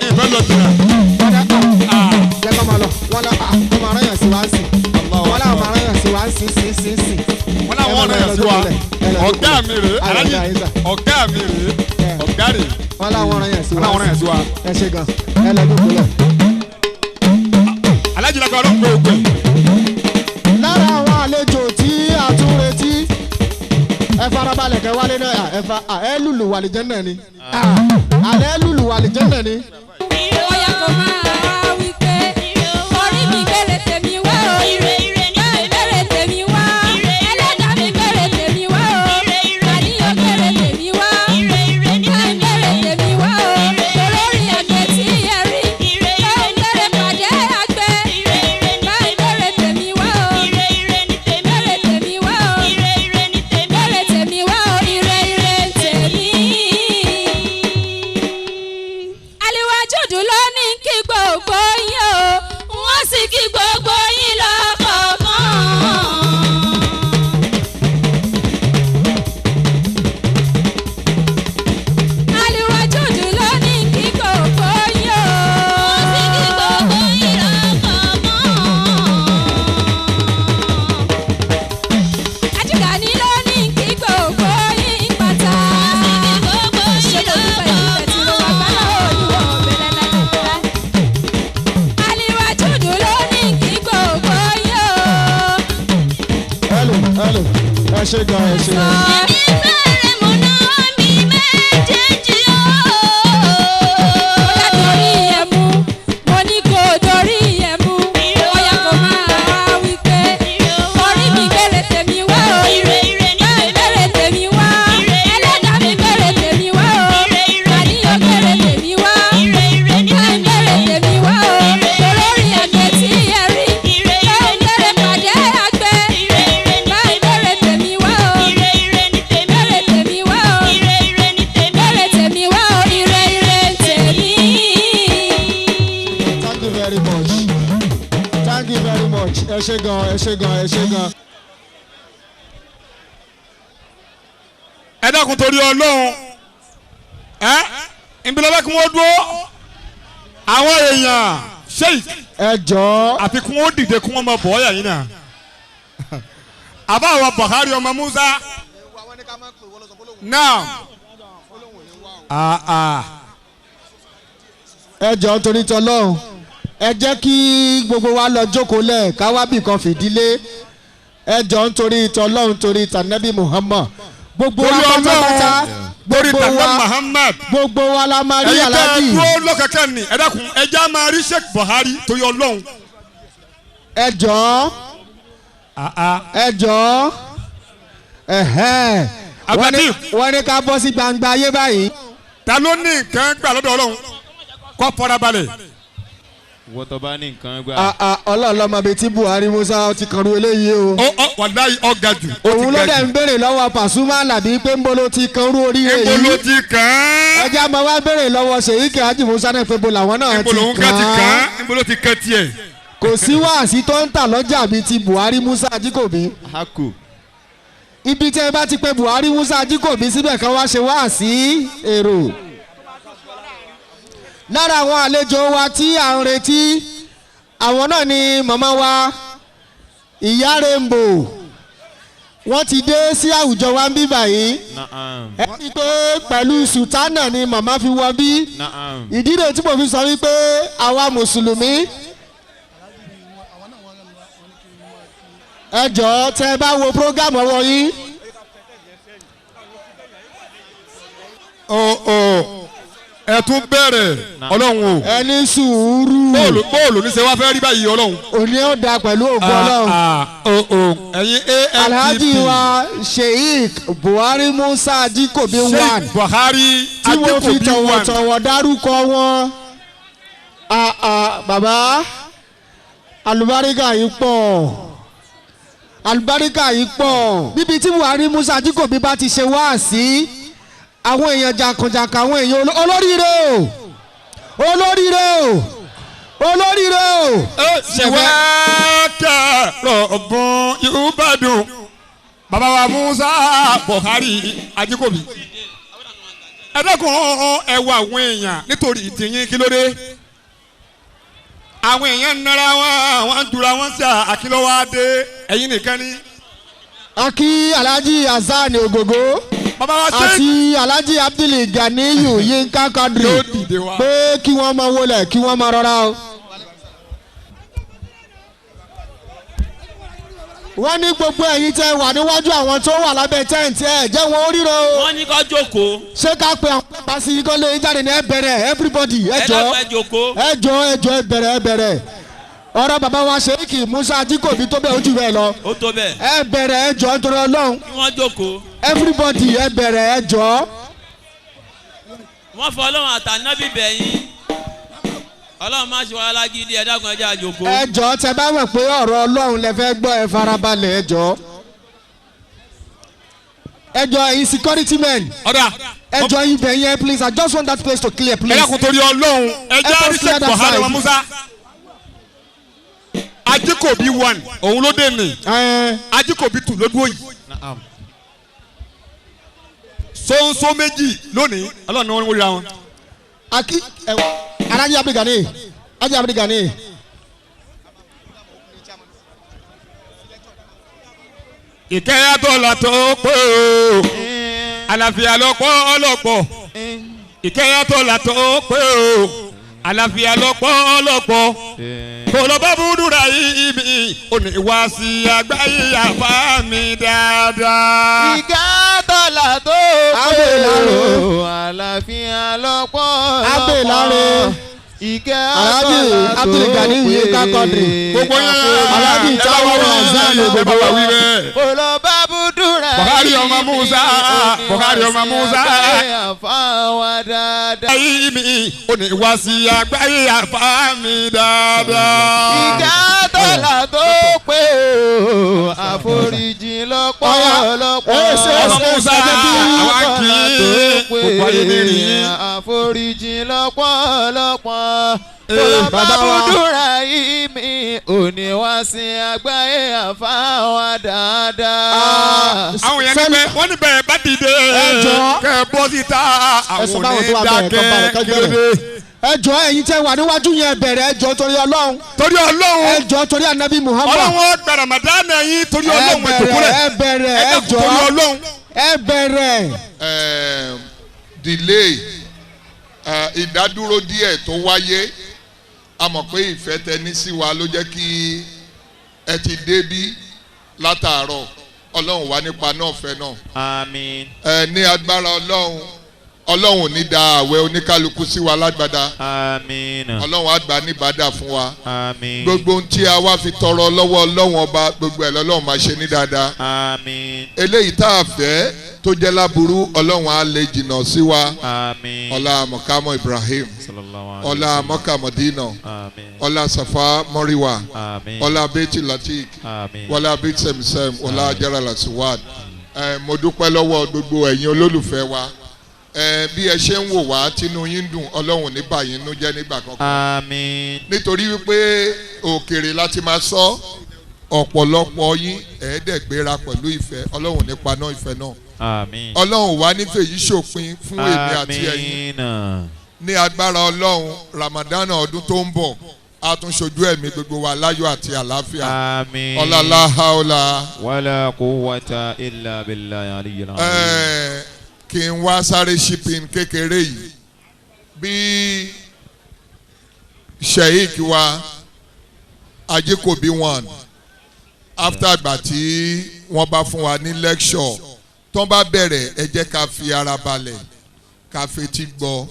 ìfẹ́ lọ jìnnà. jẹ́ kọ́ máa lọ wọ́n lọ ọmọ ara yàn sí wá ń sìn wọ́n lọ ọmọ ara yàn sí wá ń sìn sìn. wọ́n làwọn ọ̀rọ̀ yàn sí wa ọ̀gá mi rèé alájí ọ̀gá mi rèé ọ̀gá rèé. wọ́n làwọn ọ̀rọ̀ yàn sí wa ẹ ṣe gan ẹ lọ dúró lọ. alájí lọ́kọ̀ ọlọ́run pé o pè. lára àwọn àlejò tí a tún retí ẹ farabalẹ̀ kẹ́ wálé náà ẹ lùlù wàlìjẹ́ náà ni àlẹ́ lùlù wàlìjẹ́ náà ni. Oya kò máa wí pé orí mi bèrè tèmi wá o. Máa bèrè tèmi wá. Ẹlẹ́dàá mi bèrè tèmi wá o. Àníyàn bèrè tèmi wá. Máa bèrè tèmi wá o. Olórí àgbẹ̀ tí ẹ rí. Máa bèrè pàdé àgbẹ̀. Máa bèrè tèmi wá o. Bèrè tèmi wá o. Bèrè tèmi wá o. Ire tèmi. Aliwajudu ló ní kí gbogbo yín o, wọ́n sì kí gbogbo yín lọ́kọ̀ọ̀kan. Aliwajudu ló ní kí gbogbo yín o, wọ́n sì kí gbogbo yín lọ́kọ̀ọ̀kan. Ajigani ló ní kí gbogbo yín pátá. Ṣé mo dúpẹ́ ìfẹ́ tí mo wà gbálá olúwa ọ̀bẹ̀rẹ̀ lẹ́lẹ́lẹ́. Aliwajudu ló ní kí gbogbo yín o. hello ẹ ṣe gan ẹ ṣe gan. Èmi fẹ́rẹ̀ mọ̀ náà mi méjèèjì o. Bóyá torí ẹ̀ mú, mo ní kó torí ẹ̀ mú. Bóyá kò máa wí pé orí mi bèrè tèmi wá o. Máa bèrè tèmi wá. Ẹlẹ́dàá mi bèrè tèmi wá o. Àníyàn bèrè tèmi wá. Máa bèrè tèmi wá o. Olórí àgbẹ̀ tí ẹ rí. Máa bèrè pàdé àgbẹ̀. Máa bèrè tèmi wá o. Bèrè tèmi wá o. Bèrè tèmi wá o. Ire tèmi. thank you very much thank you very much ẹ ṣe gan ẹ ṣe gan ẹ ṣe gan. ẹ dákun torí Ọlọ́run ìbílẹ̀ kí wọ́n dúró àwọn èèyàn sheik ẹ jọ̀ọ́. àfi kí wọ́n dìde kí wọ́n máa bọ̀ ọ́yà yín náà àbá àwọn Buhari ọmọ Musa náà ẹ jọ̀ọ́ torí tọlọ́run ẹ jẹ́ kí gbogbo wa lọ jókòó lẹ̀ ká wá bì kan fìdílé ẹ jọ̀ọ́ nítorí tọlọ́run torí tànẹ́bí Muhammad gbogbo wa pátápátá gbogbo wa la máa rí aláàjì. ẹ̀yin tẹ́ dúró lọ́kẹ̀kẹ́ ni ẹ dákun ẹ já máa rí Sheikh Buhari torí Ọlọ́run. ẹ jọ̀ọ́ ẹ jọ̀ọ́ wọ́n ní ká bọ́ sí gbangba ayé báyìí. ta ló ní nǹkan gbà lọ́dọ̀ Ọlọ́run kó fara balẹ̀ wọ́tọ̀ bá ní nǹkan gbà. ọlọ́ọ̀lọ́mọ bíi tí Buhari Musa ti kàn rú eléyìí o. wàláyé ọ̀gá jù. òun ló dẹ̀ ń béèrè lọ́wọ́ Pasuma Alabi pé ń bolo ti kan rú orí èyí. ń bolo ti kàn án. ẹjẹ́ àmọ́ wá béèrè lọ́wọ́ Sheikh Haji Musa náà pé bolo àwọn náà ti kàn án. ń bolo ti kàn tiẹ̀. kò sí wáàsí tó ń tà lọ́jà bíi ti Buhari Musa Ajikobi. ibi tí ẹ bá ti pe Buhari Musa Ajikobi síbẹ̀ kan wá ṣe wáàsí èrò. lára àwọn àlejò wa tí à ń retí àwọn náà ni màmá wa ìyá Rainbow wọ́n ti dé sí àwùjọ wa ń bí báyìí ẹ rí i pé pẹ̀lú sùtánà ni màmá fi wọ bí ìdí rẹ̀ tí mo fi sọ wípé àwa mùsùlùmí ẹ jọ̀ọ́ tẹ́ ẹ bá wo prógámù ọwọ́ yín. ẹ tún bẹ̀rẹ̀ ọlọ́run o. ẹ ní sùúrù. bóòlù ní ṣe wá fẹ́ rí báyìí ọlọ́run. òní ó da pẹ̀lú ògo ọlọ́run. ẹ̀yin ANPP. Alhaji wa Sheikh Buhari Musa Ajikobi one. Sheikh Buhari tí mo fi Ajikobi one. tọ̀wọ̀tọ̀wọ̀ dárúkọ wọn. bàbá alubarika yìí pọ̀ alubarika yìí pọ̀ níbi tí Buhari Musa Ajikobi bá ti ṣe wáàsí àwọn èèyàn jàǹkànjàǹkàn àwọn èèyàn olóríire o olóríire o olóríire o. ṣèwádà rọ̀bùn Ìbàdàn bàbá wa Musa Buhari Ajikobi ẹ dẹ́kun ẹ wo àwọn èèyàn nítorí ìtìyín kí ló dé àwọn èèyàn ń nara wọn ń dura wọn sí àkìlọ́wádé ẹ̀yin nìkan ni. Aki Alhaji Hasan Ogogo àti Alhaji Abdul Ganiyu Yinka Kadri pé kí wọ́n máa wọlé kí wọ́n máa rọra o. wọ́n ní gbogbo ẹ̀yin tẹ́ wà níwájú àwọn tó wà lábẹ́ tẹ́ǹtì ẹ̀ jẹ́ wọn ó ríro. wọ́n ní ká jókòó. ṣé ká pe àwọn pípa sí kó lè jáde ní ẹ bẹ̀rẹ̀ everybody ẹ jọ ẹ bẹ̀rẹ̀ ọ̀rọ̀ bàbá wa Sheikh Musa Ajikobi tó bẹ́ẹ̀ ojú bẹ́ẹ̀ lọ. ó tó bẹ́ẹ̀. ẹ bẹ̀rẹ̀ ẹ jọ nítorí Ọlọ́run. kí wọ́n jókòó. everybody ẹ bẹ̀rẹ̀ ẹ jọ. wọ́n fọ Ọlọ́run àtànábì bẹ̀yìn Ọlọ́run má ṣe wá lágídí ẹ dákun ẹ jẹ́ a jókòó. ẹ jọ tẹ bá mọ̀ pé ọ̀rọ̀ Ọlọ́run lẹ fẹ́ gbọ́ ẹ farabalẹ̀ ẹ jọ. ẹ jọ ẹ̀yin security men. ẹ jọ ibẹ̀ yẹn please I just want that place to clear please. ẹ yà kó torí Ọlọ́run ẹ jẹ́ àrísẹ́ Buhari wa Musa. Ajikobi one òun ló dé ní Ajikobi two ló dúró yìí sọ́nsọ́ méjì lónìí ọlọ́run ni wọ́n ríra wọn. Aki Alhaji Abdul Gani Alhaji Abdul Gani. ìkẹyà tó la tó pé o àlàáfíà lọ́pọ̀ ọlọ́pọ̀ ìkẹyà tó la tó pé o àlàáfíà lọ́pọ̀ ọlọ́pọ̀ kòlọ́bà búdúrà yìí mi ò ní wá sí àgbáyé àfa mi dáadáa. ìkà tọ́lá tó pé o àlàáfíà lọ́pọ̀ lọ́pọ̀ ìkà tọ́lá tó pé gbogbo yẹn Alhaji Táwọn Hasan Ogogo kòlọ́bà búdúrà Buhari ọmọ Musa Buhari ọmọ Musa àfa wa dáadáa. ayé mi ò ní wá sí àgbáyé àfa mi dáadáa. ìkà tọ́lá tó pé o àforíjì lọ́pọ̀lọpọ̀ ọmọ Musa àwọn kì í gbogbo ayé mi rí àforíjì lọ́pọ̀lọpọ̀ kòlọ́bà búdúrà yìí mi ò ní wá sí àgbáyé àfa wa dáadáa. àwọn yẹn ní pé wọ́n ní bẹ̀rẹ̀ bá dìde kẹ́ ẹ bọ́ síta àwọn onídàkẹ́ kéde. ẹ jọ ẹ̀yin tẹ́ wà níwájú yẹn bẹ̀rẹ̀ ẹ jọ torí Ọlọ́run. torí Ọlọ́run. ẹ jọ torí Anabi Muhammad. Ọlọ́run gba Ramadan yín torí Ọlọ́run ẹ jòkúlẹ̀. ẹ bẹ̀rẹ̀ ẹ jọ torí Ọlọ́run. ẹ bẹ̀rẹ̀. delay ìdádúró díẹ̀ tó wáyé a mọ̀ pé ìfẹ́ tẹ ní sí wa ló jẹ́ kí ẹ ti débí látàárọ̀ Ọlọ́run wá nípa náà fẹ́ náà. àmín. ní agbára Ọlọ́run ò ní da àwẹ̀ oníkálukú sí wa lágbádá. àmín. Ọlọ́run á gbà níbàdà fún wa. àmín. gbogbo ohun tí a wá fi tọrọ lọ́wọ́ Ọlọ́run ọba gbogbo ẹ̀ lọ́lọ́run máa ṣe ní dáadáa. àmín. eléyìí tá a fẹ́ tó jẹ́ láburú ọlọ́run á lè jìnnà sí wa. Àmín. ọlá mọ̀kámọ́ Ibrahim. Sallallahu alaihi ọlá wasallam. mọ́kà Mọ̀dínà. Àmín. ọlá Safa Mọ́ríwá. Àmín. ọlá Bẹ́tì Latik. Àmín. ọlá Bẹ́tì Sẹ̀mísẹ̀m. ọlá Ajara Lasiwad. Mo dúpẹ́ lọ́wọ́ gbogbo ẹ̀yin olólùfẹ́ wa. Bí ẹ ṣe ń wò wá tínú yín dùn ọlọ́run ní báyìí nú jẹ́ nígbà kankan. Àmín. nítorí wípé òkèrè láti máa sọ ọ̀pọ̀lọpọ̀ yín ẹ̀ẹ́dẹ̀gbéra pẹ̀lú ìfẹ́ ọlọ́run nípa náà ìfẹ́ náà. Àmín. ọlọ́run wá nífẹ̀ẹ́ yìí ṣòpin fún èmi àti ẹ̀yin. ní agbára ọlọ́run Ramadan ọdún tó ń bọ̀ a tún ṣojú ẹ̀mí gbogbo wa láyọ̀ àti àlàáfíà. Àmín. ọlọ́lá haúlá. wala quwwata illa billahi aliyyil azim. kí n wá sáré shipping kékeré yìí bí sheik wa Ajíkòbí one after àgbà tí wọ́n bá fún wa ní lecture tó bá bẹ̀rẹ̀ ẹ jẹ́ ká fi ara balẹ̀ ká fetí gbọ́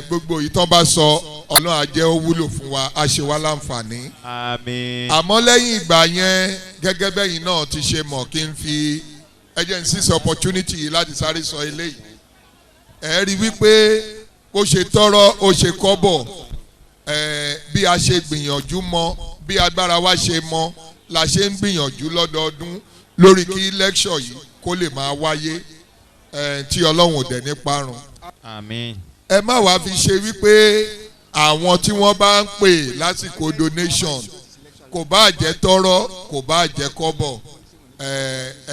gbogbo yìí tó bá sọ ọlọ́run á jẹ́ ó wúlò fún wa á ṣe wá láǹfààní. Àmín. àmọ́ lẹ́yìn ìgbà yẹn gẹ́gẹ́ bẹ́yìn náà ti ṣe mọ̀ kí n fi agencies opportunity yìí láti sáré sọ eléyìí ẹ rí wípé ó ṣe tọrọ ó ṣe kọ́bọ̀ bí a ṣe gbìyànjú mọ́ bí agbára wa ṣe mọ́ la ṣe ń gbìyànjú lọ́dọọdún lórí kí lecture yìí kó lè máa wáyé tí ọlọ́run ò dẹ̀ ní parun. Àmín. ẹ má wàá fi ṣe wípé àwọn tí wọ́n bá ń pè lásìkò donation kò bá jẹ́ tọrọ kò bá jẹ́ kọ́bọ̀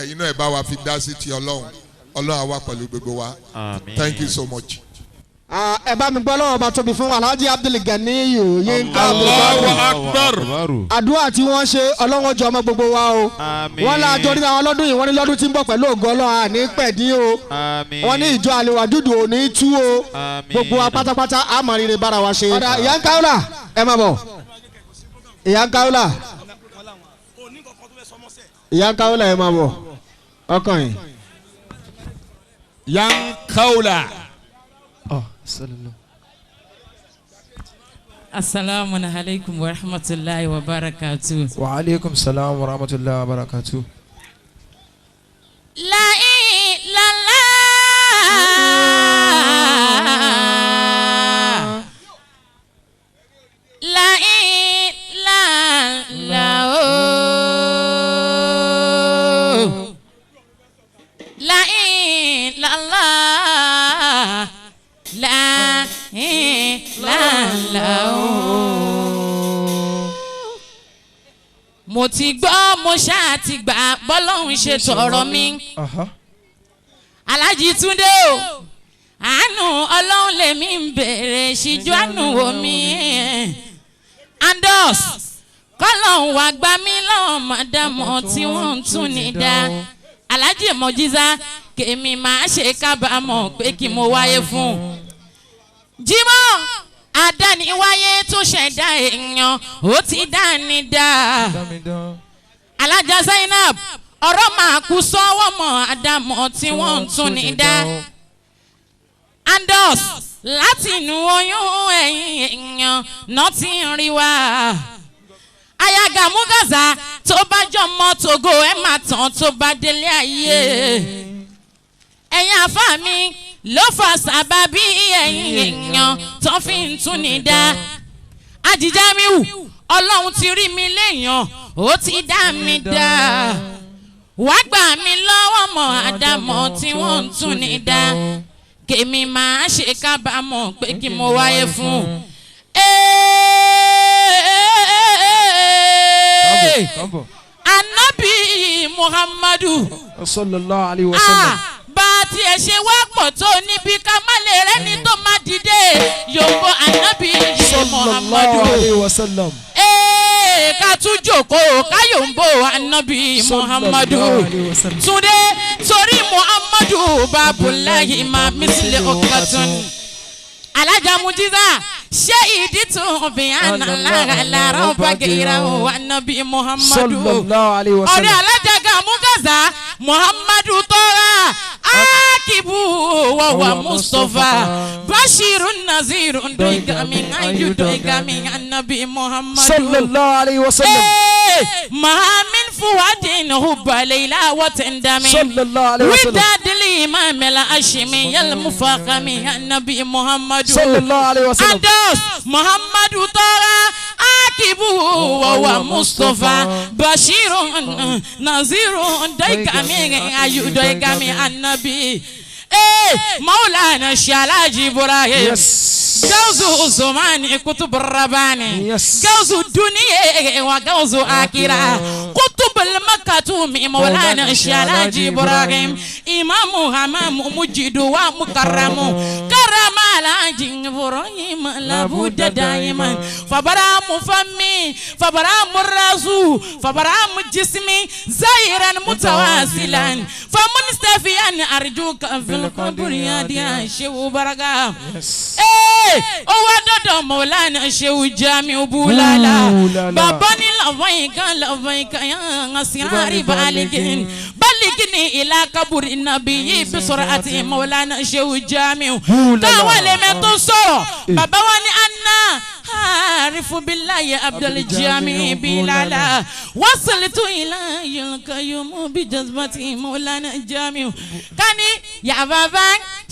ẹ̀yin náà ẹ bá wa fi dá sí ti ọlọ́run ọlọ́run á wà pẹ̀lú gbogbo wa. Àmín. Thank you so much. ẹ bá mi gbọ́ lọ́wọ́ ọba tóbi fún Alhaji Abdulganiyu Yínká Allahu Akbar. àdúrà tí wọ́n ṣe ọlọ́wọ́n jọ ọmọ gbogbo wa o Àmín. wọ́n la jọ rí àwọn lọ́dún yìí wọ́n ní lọ́dún tí ń bọ̀ pẹ̀lú ògo Ọlọ́run àní pẹ̀dín o Àmín. wọ́n ní ìjọ àlewà dúdú òní tú o Àmín. gbogbo wa pátápátá àmọ́ rere bára wa ṣe. ọ̀dà ìyá ń káwọ́là ẹ má bọ̀ ìyá ń káwọ́là ìyá ń káwọ́là ẹ má bọ̀ ọkàn yìí. Yan Kaula. Assalamu alaikum wa rahmatullahi wa barakatuh. Wa alaikum salam wa rahmatullahi wa barakatuh. La ilaha La ilaha La ilaha La ilaha mo ti gbọ́ mo ṣáà ti gbà bọ́lọ́hún ṣe tọ̀rọ̀ mi. Alhaji Túndé o àánú ọlọ́run lèmi ń bèrè ṣíjú àánú omi andos kọ́lọ́hún wá gbá mi lọ́wọ́ mọ̀dámọ̀ tí wọ́n ń tún ní dá Alhaji Mọ̀jísà kèmí máa ṣe kábàámọ̀ pé kí mo wáyé fún un. Jímọ̀ àdániwáyé tó ṣẹ̀dá èèyàn ó ti dáni dá. Alájà Zainab ọ̀rọ̀ máa kú sọ́wọ́ mọ́ àdámọ̀ tí wọ́n ń tún ní dá. Andos láti inú oyún ẹ̀yìn èèyàn náà ti ń rí wá. Ayaga Mugaza tó bá jọmọ Togo ẹ̀ máa tán tó bá délé ayé. Ẹ̀yin àfáà mi ló fa sábàbí ẹ̀yin èèyàn tó fi ń tún ní dá. Àjìjámiwù ọlọ́run ti rí mi léèyàn ó ti dá mi dá. Wá gbà mí lọ́wọ́ mọ́ àdámọ̀ tí wọ́n ń tún ní dá. Kèmi máa ṣe kábàámọ̀ pé kí mo wáyé fún. Ànábì Muhammadu. Sallallahu alaihi wasallam. Bá a tiẹ̀ ṣe wá pọ̀ tó níbi ká má lè rẹ́ni tó má dìde yòǹbó ànábì Muhammadu. Sallallahu alaihi wasallam. Ká tún jókòó ká yòǹbó ànábì Muhammadu. Túndé torí Muhammadu Babulahi ma mísìlẹ̀ ọ̀kàtún. Alájà Mujiza ṣé ìdí tún bí àná lára lára ọba gèrè wà ànábì Muhammadu. Sallallahu alaihi wasallam. Ọ̀rẹ́ Alájà Gamugaza Muhammadu tọ́ra. Akibu wawa Mustafa Bashirun Nazirun doigami ayu doigami Nabi Muhammad Sallallahu alaihi wasallam. Mahamin فؤاد حب ليلى وتندم صلى الله عليه وسلم وداد الإمام الهاشمي المفخم النبي محمد صلى الله عليه وسلم أندوس محمد طه عاقب وهو مصطفى بشير نذير دايكامي أيو دايكامي النبي مولانا الشلاج إبراهيم جوزو زمان كتب الرباني جوزو الدنيا وجوزو آخرة كتب المكتوم مولانا الشلاج إبراهيم إمام همام مجد ومكرم كرم على جن إبراهيم لابد دائما فبرام فمي فبرام الرازو فبرام جسمي زايرا متواصلا فمنستفيا أرجوك في القبر يا ديا شو بركة أوه دودو مولانا شو جامي بولالا باباني لفايك يا نسياري بالكين بالكني إلى قبر النبي بسرعة مولانا شو جامي تاولي متصو بابا واني أنا عارف بالله يا عبد الجامي بلالا وصلت إلى القيوم بجذبتي مولانا جامي كاني يا بابا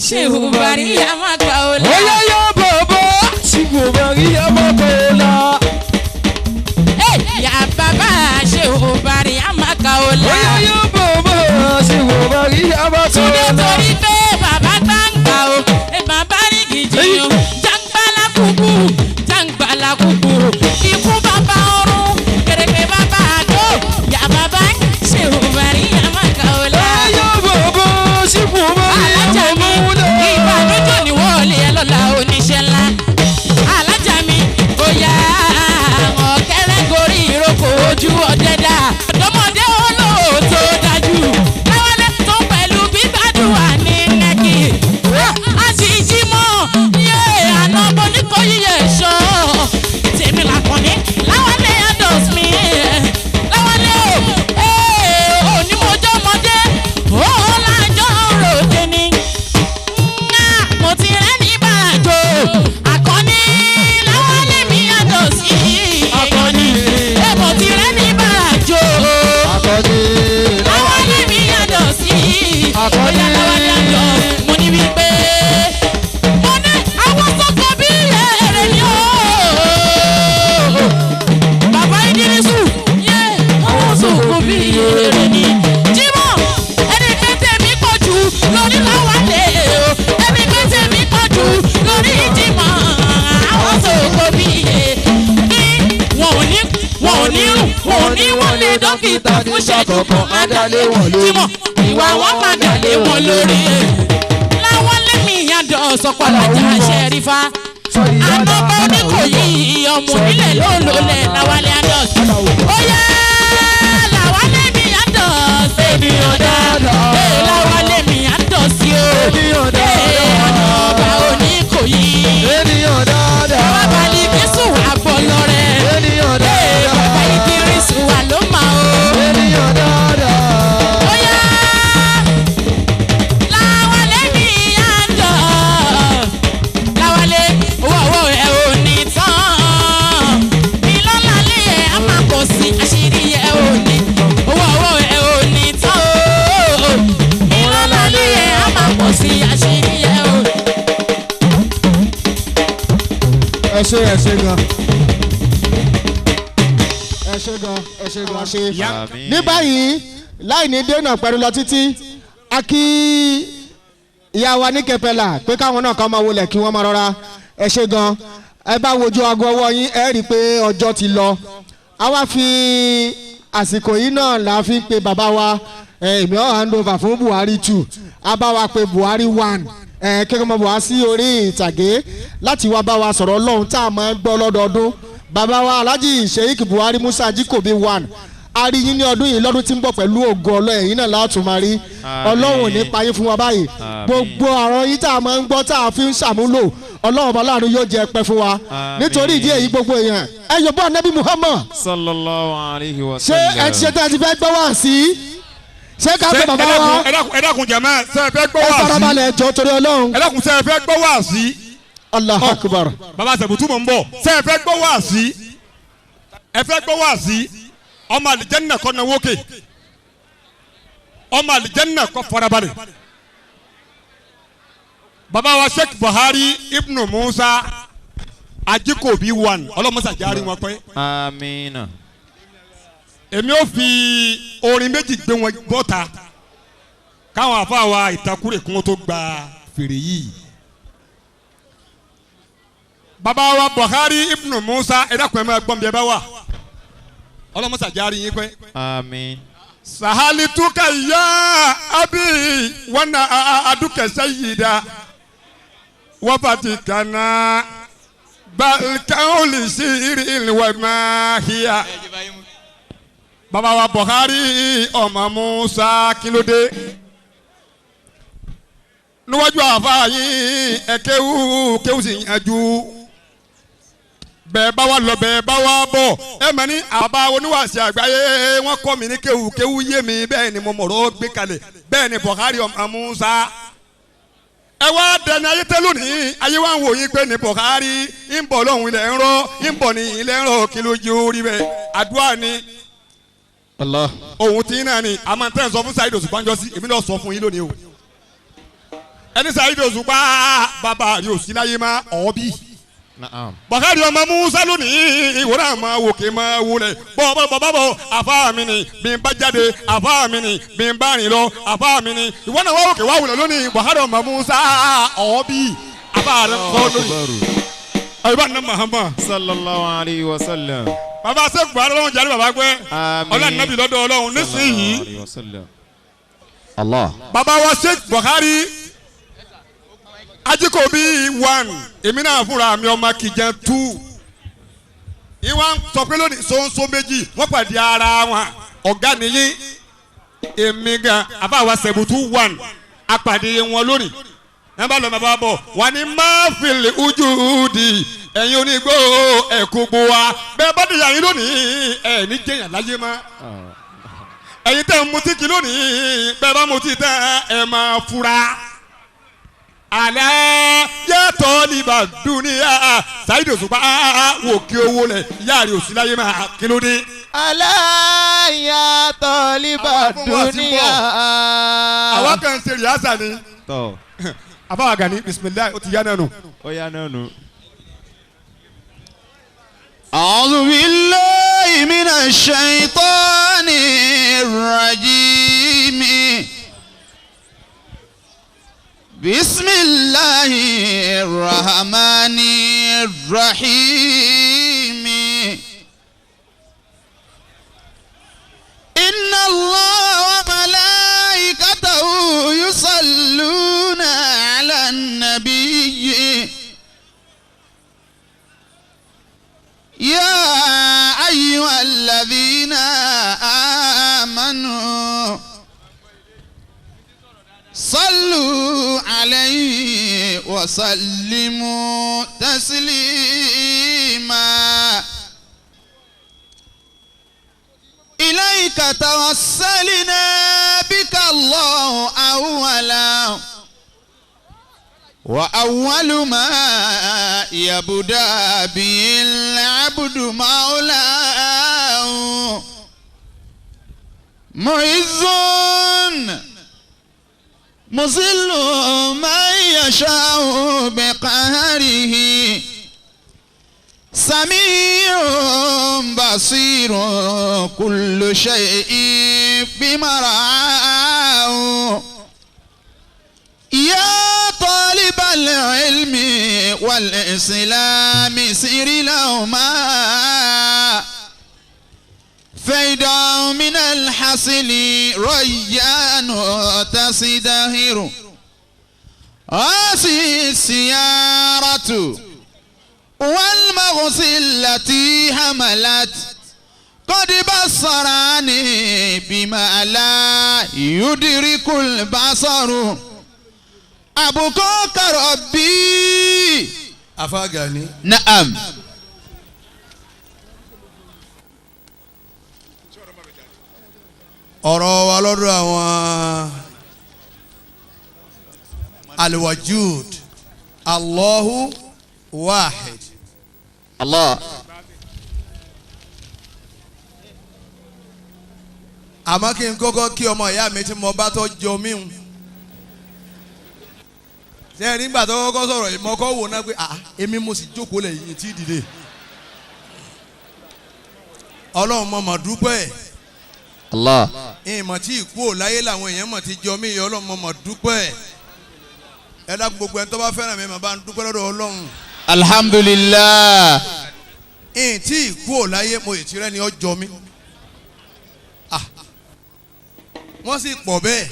شيخ باري يا مكولا يا بابا شيخ باري يا مكولا يا بابا شيخ باري يا مكولا يا بابا شيخ باري يا مكولا توري بابا تانكاو بابا ريجيو جانبالا كوكو jangba kuku iku baba ọrùn kẹrẹkẹ baba àdó ya baba ṣe òbárí àmàkàwọlá. ayé bòbò sípò báyìí alájà mi ìbànújò ni wọ́n lè lọ́la oníṣẹ́ ńlá. alájà mi bóyá ọ̀kẹ́rẹ́ gorí ìrókò ojú ọ̀dẹ́dà. ọ̀dọ́mọdé olóòótọ́ dájú láwọlé tó pẹ̀lú gbígbàdúrà ní nẹ́kì. àṣìṣì mọ́ yé àná bọ́níkọ yíyẹ ṣọ́. tèmi làkànní láwọlé adọ́s mi láwọlé o onímọ̀jọ́mọdé òun lájọ́ ròde ni. mo ti rẹ́ ní bàjọ́ àkànní láwọlé mi adọ́s yìí. àkànní mo ti rẹ́ ní bàjọ́ àkànní láwọlé mi adọ́s yìí. àkànní láwọlé adọ́s mo ní wípé mo ní àwọn sọ́kọ bí èrè ni ó. bàbá ìdírísù yé àwọn sọ́kọ bí èrè ni. jímọ̀ ẹni pété mi pọ̀ jù lórí láwálé o ẹni pété mi pọ̀ jù lórí jímọ̀ àwọn sọ́kọ bí èrè ni. wọn ò ní rùn wọn ò ní wọlé dókítà fún ṣẹ́jú kan adalé wọn lórí. jímọ̀ ìwà wọn padà lé wọn lórí. láwálé mi yàtọ̀ sọ́kọ̀lájà ṣẹ́rífà. àmọ́ bá ní kò yí ọmọ onílẹ̀ ló ń lòlẹ̀ láwálé adọ́s. ó yá láwálé mi adọ́s. ènìyàn dáadáa. láwálé mi adọ́s yó. ènìyàn dáadáa. ọ̀nà ọba òní kò yí. ènìyàn dáadáa. bàbá balẹ̀ bísù wà bọ̀ lọ́rẹ̀. ènìyàn dáadáa. bàbá ìdírísù wà ló máa o. ènìyàn dáadáa. ó yá láwálé mi adọ́s. láwálé owó ẹ̀ ò ní tán. ìlọ́lálé ẹ̀ á máa pọ̀ sí àṣírí ẹ̀ ò ní. owó ẹ̀ ò ní tán o. ìlọ́lálé ẹ̀ á máa pọ̀ sí àṣírí ẹ̀ ò ní. ẹ ṣe gan ẹ ṣe gan. ní báyìí láì ní dènà pẹ̀lú lọ títí a kí ìyá wa ní kẹpẹlà pé káwọn náà kàn máa wọlé kí wọ́n máa rọra ẹ ṣe gan. ẹ bá wojú aago ọwọ́ yín ẹ rí i pé ọjọ́ ti lọ. a wá fi àsìkò yìí náà la fi ń pe bàbá wa èmi ọ̀ hand over fún Buhari 2 a bá wa pe Buhari 1 kékeré ọmọ Buhari sí orí ìtàgé láti wá bá wa sọ̀rọ̀ Ọlọ́run tá a máa ń gbọ́ lọ́dọọdún. bàbá wa Alhaji Sheikh Buhari Musa Jikobi 1 a rí yín ní ọdún yìí lọ́dún tí ń bọ̀ pẹ̀lú ògo Ọlọ́run yìí náà látún máa rí Ọlọ́run ò ní pa yín fún wa báyìí gbogbo àrùn yìí tá a máa ń gbọ́ tá a fi ń ṣàmúlò Ọlọ́run ọba láàrin yóò jẹ pẹ́ fún wa nítorí ìdí èyí gbogbo èèyàn ẹ yọ̀bọ̀ Nabi Muhammad sallallahu alayhi wa ṣé sallam. ẹ ti ṣe tí a ti fẹ́ gbọ́ wá sí ṣé ká pé bàbá wa ẹ dákun jẹ̀mẹ́ ṣe ẹ fẹ́ gbọ́ ẹ wá sí. farabalẹ̀ jọ torí Ọlọ́run. ẹ dákun ṣe ẹ fẹ́ gbọ́ wá sí. Allahu Akbar. bàbá sẹ̀bùtú mọ̀ ń bọ̀ ṣe ẹ fẹ́ gbọ́ wá sí. ẹ fẹ́ gbọ́ wá sí. ọmọ àlìjẹ́nà kọ́ náwó kè ọmọ àlìjẹ́nà kọ́ farabalẹ̀ baba wa Sheikh Buhari ibnu Musa Ajikobi 1 ọlọ́mọsá járí wọn pẹ́. Amina. èmi ò fi orin méjì gbé wọn bọ́ta káwọn àfa wa ìtakùrẹ̀ kún tó gba fèrè yìí. baba wa Buhari ibnu Musa ẹ̀dá kan ẹ̀ máa gbọ́n bí ẹ bá wà ọlọ́mọsá járí yín pẹ́. Amin. Sahalituka ya abi wana aduka sayyida wafatikana balkauli siril wa mahiya. Baba wa Buhari ọmọ Musa kílódé níwájú àfa yín kéwù sì yanjú bẹ́ẹ̀ bá wà lọ bẹ́ẹ̀ bá wà bọ̀ ẹ mọ̀ ní àbá oníwàásí àgbáyé wọ́n kọ́ mi ní kéwù yé mi bẹ́ẹ̀ ni mo mọ̀rọ̀ gbé kalẹ̀ bẹ́ẹ̀ ni Buhari ọmọ Musa ẹ wá dẹni ayé tẹ lónìí ayé wa ń wò yín pé ní Buhari ń bọ̀ lọ́hùn ilẹ̀ ń rọ́ ń bọ̀ ní ilẹ̀ ń rọ́ kí ló jẹ́ orí bẹ́ẹ̀ àdúrà ni ohun tí náà ni a máa tẹ́ ẹ̀ sọ fún Saheed Òṣùpá ń jọ sí èmi náà sọ fún yín lónìí o ẹni Saheed Òṣùpá bàbá yóò sí láyé má ọ̀ọ́bí. Buhari ọmọ Musa lónìí ìwúrà máa wòkè máa wúlẹ̀ bọ́ àfa mi ni bí n bá jáde àfa mi ni bí n bá rìn lọ àfa mi ni ìwọ náà wá wòkè wá wúlẹ̀ lónìí Buhari ọmọ Musa ọ̀ọ́bí àfa rẹ̀ kọ́ lónìí. Àyùbá ní Muhammad. Sallallahu alayhi wa sallam. Bàbá Sheikh Buhari ọlọ́run jàre bàbá gbẹ́ ọlọ́run nàbì lọ́dọ̀ ọlọ́run nísìnyí. Allah. Bàbá wa Sheikh Buhari Ajikobi 1 èmi náà fúnra mi ọmọ Kìjẹ 2 ìwà sọ pé lónìí sọ́nsọ́ méjì wọ́n pàdé ara wọn ọ̀gá nìyí èmi gan àbáwá Sẹ̀bùtù 1 apàdé wọn lónìí ẹ bá lọ bàbá bọ̀ wà ní máfìlì ujúdi ẹ̀yin onígbó ẹ̀kú gbó wa bẹ́ẹ̀ bá dìyà yín lónìí ẹ̀ ní jẹ̀yàn láyé má ẹ̀yin tẹ̀ ń mutí kí lónìí bẹ́ẹ̀ bá mutí tẹ̀ ẹ̀ máa fura. Alẹ́ yàtọ̀ níbà dúníyà Saheed Òṣùpá wò kí owó lẹ̀ yáàrí òsì láyé máa kí ló dé. Alẹ́ yàtọ̀ níbà dúníyà. Àwa kan ṣe rìhásà ni. Àbáwá Gani bisimilayi o ti yá nánu. Ó yá nánu. A'udhu billahi minash shaitanir rajim. بسم الله الرحمن الرحيم إن الله وملائكته يصلون على النبي يا أيها الذين آمنوا صلوا عليه وسلموا تسليما إليك توسلنا بك الله أولا وأول ما يبدأ به العبد مولاه معز مذل من يشاء بقهره سميع بصير كل شيء بمرعاه يا طالب العلم والإسلام سير لهما فيدا من الحصل ريان تزدهر هذه السيارة والمغز التي حملت قد بصرني بما لا يدرك البصر أبوك ربي أفاقني نعم ọ̀rọ̀ wa lọ́dọ̀ àwọn alwajud Allahu wahid Allah àmọ́ kí n kọ́kọ́ kí ọmọ ìyá mi tí mo bá tọ́ jọ míhun ṣe é nígbà tó kọ́kọ́ sọ̀rọ̀ mo kọ́ wò náà pé èmi mo sì jókòó lẹ̀ yìí tí ì dìde ọlọ́run mo mà dúpẹ́ Allah. ìmọ̀ tí ìkú ò láyé làwọn èèyàn mọ̀ ti jọ mí ìyá ọlọ́run mo mà dúpẹ́ ẹ dákun gbogbo ẹni tó bá fẹ́ràn mi mà bá ń dúpẹ́ lọ́dọ̀ ọlọ́run. alhamdulillah. tí ìkú ò láyé mo ì tirẹ̀ ni ọjọ́ mi wọ́n sì pọ̀ bẹ́ẹ̀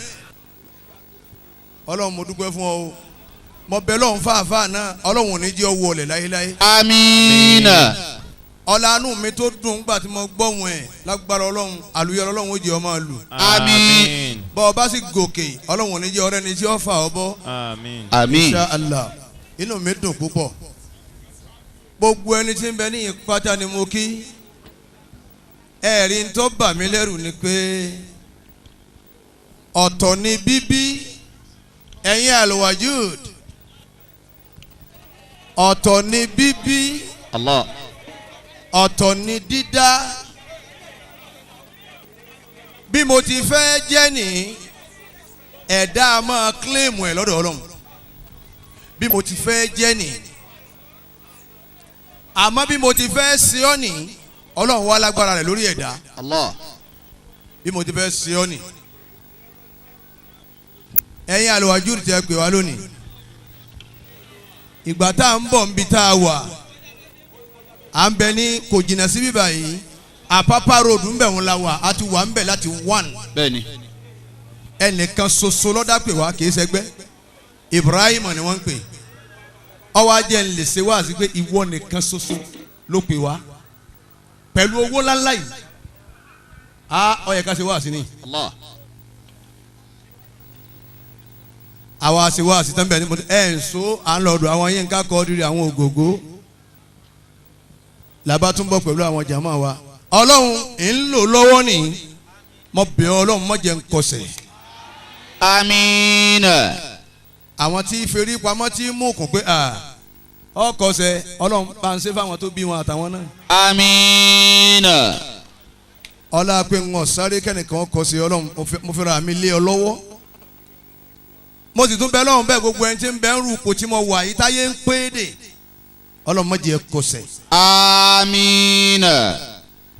ọlọ́run mo dúpẹ́ fún ọ o mo bẹ lọ́run fàáfàá náà ọlọ́run ò ní jẹ́ ọwọ́ ọ̀lẹ̀ láyéláyé. amiina. ọ̀làánú mi tó dùn nígbà tí mo gbọ́ wọn ẹ̀ lágbára ọlọ́run àlùyọ ọlọ́run ó jẹ́ ọ máa lù. àmín. bọ́ ọ bá sì gòkè ọlọ́run ò ní jẹ́ ọrẹ́ ni tí ó fà ọ bọ́. àmín. insha Allah inú mi dùn púpọ̀ gbogbo ẹni tí ń bẹ ní ìpátá ni mo kí ẹ̀rí tó bà mí lẹ́rù ni pé ọ̀tọ̀ ni bíbí ẹ̀yin alwajud ọ̀tọ̀ ni bíbí Allah. ọ̀tọ̀ ni dídá bí mo ti fẹ́ jẹ́ ní ẹ̀dá máa kílèmù ẹ̀ lọ́dọ̀ ọlọ́run bí mo ti fẹ́ jẹ́ ní àmọ́ bí mo ti fẹ́ ṣe ọ́ ní ọlọ́run wá lágbára rẹ̀ lórí ẹ̀dá Allah. bí mo ti fẹ́ ṣe ọ́ ní ẹ̀yin alwajud tẹ́ pè wá lónìí ìgbà tá à ń bọ̀ níbi tá a wà à ń bẹ ní kò jìnnà sí bíbá yìí àpápá road ń bẹ̀ wọn la wà á ti wà ń bẹ̀ láti 1. bẹ́ẹ̀ni. ẹnìkan ṣoṣo lọ́dà pè wá kì í ṣẹgbẹ́ Ibrahim ni wọ́n ń pè ọwọ́ ajẹ́ ń lè ṣe wá sí pé ìwọ nìkan ṣoṣo ló pè wá pẹ̀lú owó ńláńlá yìí ó yẹ ká ṣe wá sí ni. Allah. àwa ṣe wá sí tán bẹ́ẹ̀ ni ẹ̀ ń so à ń lọ́dọ̀ àwọn yín ká kọ́ ọ́dúnrún àwọn ògògó làbá tún bọ̀ pẹ̀lú àwọn jàmáà wa ọlọ́run ń lò lọ́wọ́ ní mo bẹ̀ ọlọ́run má jẹ́ n kọsẹ̀. amiina. àwọn tí ferí pamọ́ tí mú kún pé ọkọsẹ̀ ọlọ́run bá ń ṣe fáwọn tó bí wọn àtàwọn náà. amiina. ọlá pé ń wọ̀n sáré kẹ́nìkan kọsẹ̀ ọlọ́run mo fẹ́ ra mi lé ọ lọ́wọ́ mo sì tún bẹ lọ́run bẹ́ẹ̀ gbogbo ẹni tí ń bẹ ń rú ipò tí mo wà yìí táyé ń pé dè ọlọ́run má jẹ́ kọsẹ̀. amiina.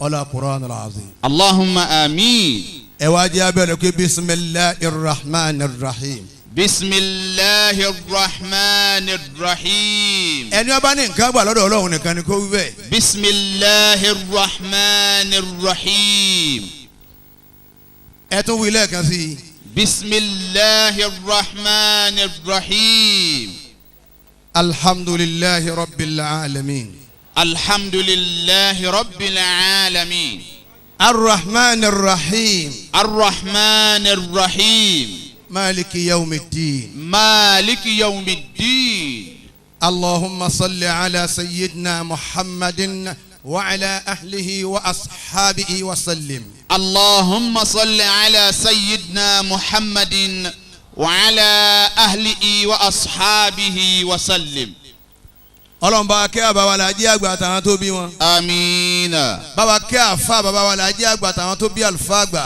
ọlá Qur'an al-azim. Allahumma amin. ẹ wá jẹ́ abẹ́rẹ́ pé bismillahir rahmanir rahim. bismillahir rahmanir rahim. ẹni ọba ní nǹkan gbà lọ́dọ̀ ọlọ́run nìkan ni kó wí bẹ́ẹ̀. bismillahir rahmanir rahim. ẹ tún wí lẹ́ẹ̀kan sí i. bismillahir rahmanir rahim. alhamdulillahi rabbil alamin. alhamdulillahi rabbil alamin. arrahmanir rahim. arrahmanir rahim. maliki yawmiddin. maliki yawmiddin. اللهم صل على سيدنا محمد وعلى أهله وأصحابه وسلم. اللهم صل على سيدنا محمد وعلى أهله وأصحابه وسلم. ọlọ́run bá kẹ́ àbá wa làjí àgbà àtàwọn tó bí wọn. amiina. bàbá kẹ́ àfa bàbá wa làjí àgbà àtàwọn tó bí àlùfáà àgbà.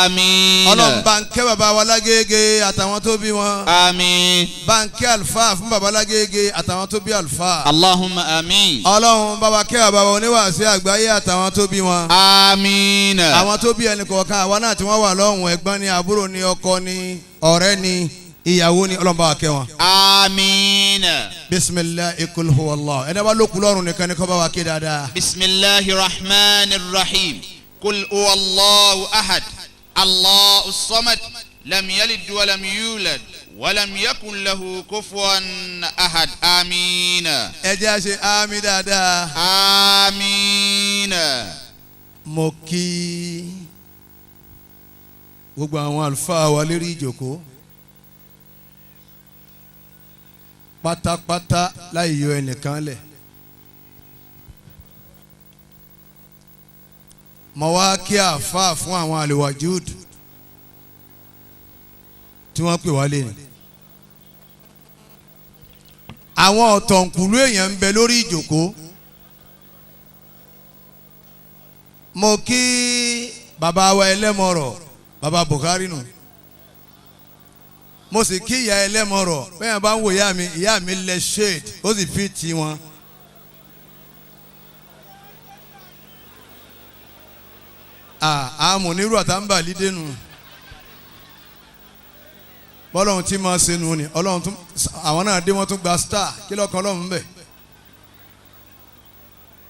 amiina. ọlọ́run bá ń kẹ́ bàbá wa lágége àtàwọn tó bí wọn. àmín. bá ń kẹ́ àlùfáà fún bàbá lágége àtàwọn tó bí àlùfáà. Allahumma àmín. ọlọ́run bàbá kẹ́ bàbá wa oníwàásí àgbáyé àtàwọn tó bí wọn. amiina. àwọn tó bí ẹnì kọ̀ọ̀kan àwa náà tí wọ́n wà lọ́hùn ẹ̀gbọ́n ni àbúrò ni ọkọ ni ọ̀rẹ́ ni ìyàwó ni ọlọ́run bá wa kẹ́ wọn. amiina. bisimilahi kul huwa allah ẹni bá lókun lọ́rùn nìkan ni kó bá wa ké dáadáa. bisimilahi rahmanir rahim kul huwa allahu ahad allahu samad lam yalid walam yulad walam yakun lahu kufuwan ahad amiina. ẹ jẹ́ àṣẹ àmì dáadáa. amiina. mo kí gbogbo àwọn àlùfáà wa lérí ìjókòó pátápátá láì yọ ẹnìkan lẹ̀. mo wá kí àáfàá fún àwọn àlùwàjúd tí wọ́n pè wá lẹ́nu. àwọn ọ̀tọ̀nkùlú èèyàn ń bẹ lórí ìjókòó. mo kí bàbá wa ẹlẹ́mọ̀rọ̀ bàbá Buhari nù mo sì kí ìyá ẹlẹ́mọ̀rọ̀ bẹ́ẹ̀ bá ń wo ìyá mi lẹ shade ó sì fi ti wọn. àmọ̀ onírú àtàǹbà lídénù bọ́lọ́run tí máa ṣe nù ni ọlọ́run tún àwọn náà dé wọ́n tún gba star kí lọ́kàn ọlọ́run bẹ̀.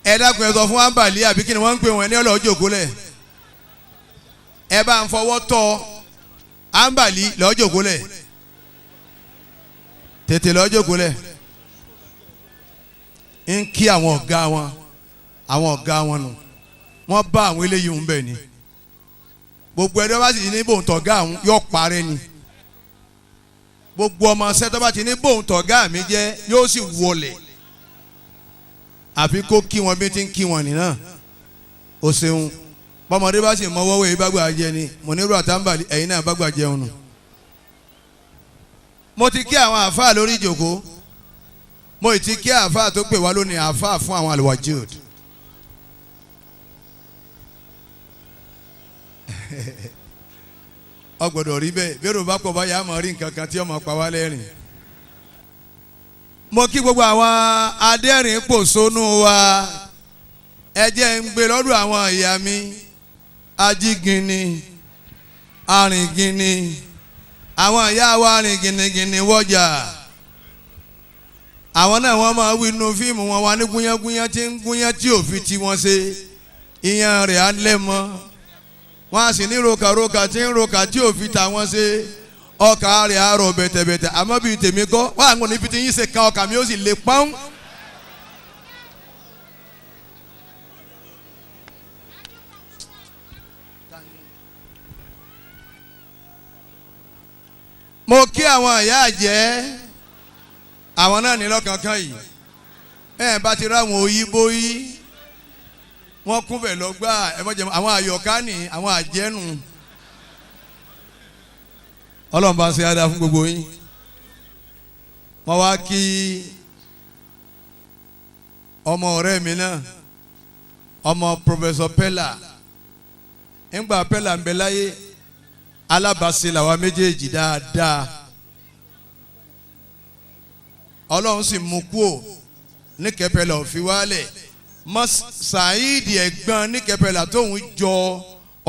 ẹ dákun ẹ sọ fún àǹbàlí àbí kí ni wọ́n ń pè wọ́n ní ọlọ́ọ̀ jòkólẹ̀ ẹ bá ń fọwọ́ tọ́ àǹbàlí lọ́ọ́ jòkólẹ̀ tètè lọ́ọ́ jòkólẹ̀ ń kí àwọn ọ̀gá wọn nù wọ́n bá àwọn eléyìí ń bẹ̀ ni gbogbo ẹni wọ́n bá sì ní bòun tọ̀gá àwọn yóò parẹ́ ni gbogbo ọmọ ṣẹ́ tó bá ti ní bòun tọ̀gá mi jẹ́ yóò sì wọlé àfi kó kí wọn bí ti ń kí wọn nìyẹn o ṣeun bọ́mọdé bá sì mọ wọ́wọ́ yìí bá gbà jẹ ni mo nírú àtàǹbàlì ẹ̀yin náà bá gbà jẹun nù. mo ti kí àwọn àáfàá lórí ìjòkó mo ti kí àáfàá tó pè wá lónìí àáfàá fún àwọn àlùwàjúd. ọgbọ́dọ̀ rí bẹ́ẹ̀ bẹ́ẹ̀rù bá pọ̀ báyà á mọ̀ rí nǹkan kan tí ọmọ pa wá lẹ́rìn. mo kí gbogbo àwọn adẹ́rìn pòṣónú wa ẹ jẹ́ ń gbé lọ́dọ̀ àwọn ìyá mi ajígini arìngini àwọn ìyá wa arìngìnìgìnì wọ́jà àwọn náà wọ́n máa wí inú fíìmù wọn wá ní gúnyángúnyán tí ń gúnyán tí ò fi tí wọ́n ṣe ìyẹn rẹ̀ á lẹ́ mọ́ wọ́n á sì ní rokaroka tí ń roka tí ò fi ta wọ́n ṣe ọkà rẹ̀ á rọ̀ bẹ̀tẹ̀bẹ̀tẹ̀ àmọ́ bíi tèmi kọ́ wọ́n àwọn onífi tí yín ṣe kan ọkà mi ó sì lè pọ́n. mo kí àwọn ìyá àjẹ́ àwọn náà ní lọ́kànkán yìí ẹ̀ bá ti ráwọn òyìnbó yìí wọ́n kún bẹ̀ lọ́gbà ẹ̀mọ́jẹ̀ àwọn àyọ̀ká ní àwọn àjẹ́nu ọlọ́run bá ń ṣe dáadáa fún gbogbo yín wọ́n wá kí ọmọ ọ̀rẹ́ mi náà ọmọ Professor Pella ńgbà Pella ń bẹ láyé alábàáṣe làwa méjèèjì dáadáa ọlọ́run sì mú kúò ní kẹpẹlẹ òfin wálẹ̀ mọ Saidi ẹ̀gbọ́n ní kẹpẹlẹ tóun jọ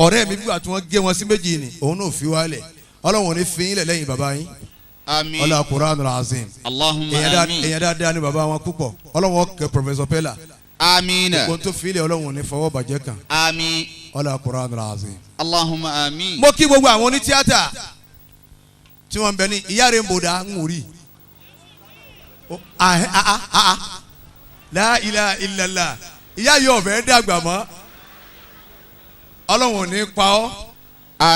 ọ̀rẹ́ mi bíbá tí wọ́n gé wọn sí méjì ni òun náà fi wálẹ̀ ọlọ́run ò ní fi yín lẹ̀ lẹ́yìn bàbá yín àmín ọlọ́run Qur'anul Azim Allahumma àmín èèyàn dáadáa ní bàbá wọn púpọ̀ ọlọ́run kẹ Professor Pella àmín gbogbo tó fi ilẹ̀ ọlọ́run ò ní fọwọ́ bàjẹ́ kan àmín ọlọ́run Qur'anul Azim. Allahumma àmín. mo kí gbogbo àwọn onítíátà tí wọ́n ń bẹ ní ìyá rẹ̀ ń bòdà ń wò rí la ilaha illallah ìyá yóò fẹ́ dàgbà mọ́ ọlọ́run ò ní pa ọ́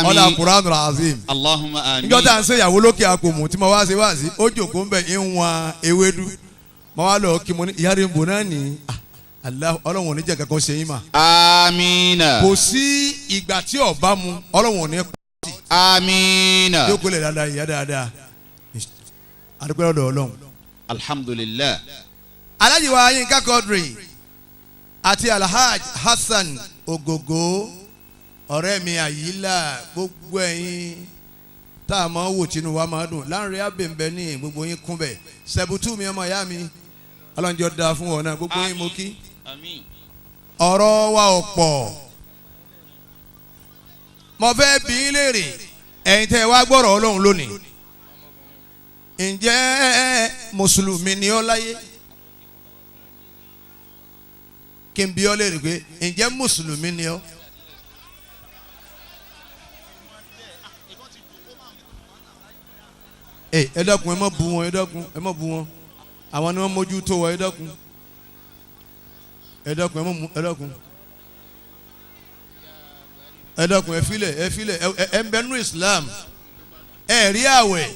ọlọ́run Qur'anul Azim. Allahumma àmín. níjọ́ tá à ń ṣe ìyàwó lókè àpòmù tí mo wá ṣe wá sí ó jòkó ń bẹ̀ ń wọn ewédú mo wá lọ kí mo ní ìyá rẹ̀ ń bò náà ní ọlọ́run ò ní jẹ́ kankan ṣe yín mà. amiina. kò sí ìgbà tí ọba mu ọlọ́run ò ní pa ọ́ sí. amiina. yóò kólẹ̀ dáadáa ìyá dáadáa adúpẹ́ lọ́dọ̀ ọlọ́run. alhamdulilayi. Alhaji wa Yinka Quadri àti Alhaji Hassan Ogogo ọ̀rẹ́ mi àyílà gbogbo ẹ̀yin tá a máa wò tínú wa máa dùn láàrin abẹ́ǹbẹ́ ní gbogbo yín kún bẹ̀ sẹ́bùtù mi ọmọ ìyá mi ọlọ́njọ́ da fún ọ náà gbogbo yín mo kí ọ̀rọ̀ wa ò pọ̀ mo fẹ́ bí í léèrè ẹ̀yin tẹ́ wá gbọ́rọ̀ ọlọ́run lónìí ǹjẹ́ mùsùlùmí ni ọ́ láyé kí n bí ọ léèrè pé ǹjẹ́ mùsùlùmí ni ọ́. ẹ dákun ẹ má bú wọn ẹ dákun ẹ má bú wọn àwọn ni wọn mójú tó wọ ẹ dákun ẹ dákun ẹ dákun ẹ dákun ẹ filẹ̀ ẹ ń bẹ nínú Islam ẹ rí àwẹ̀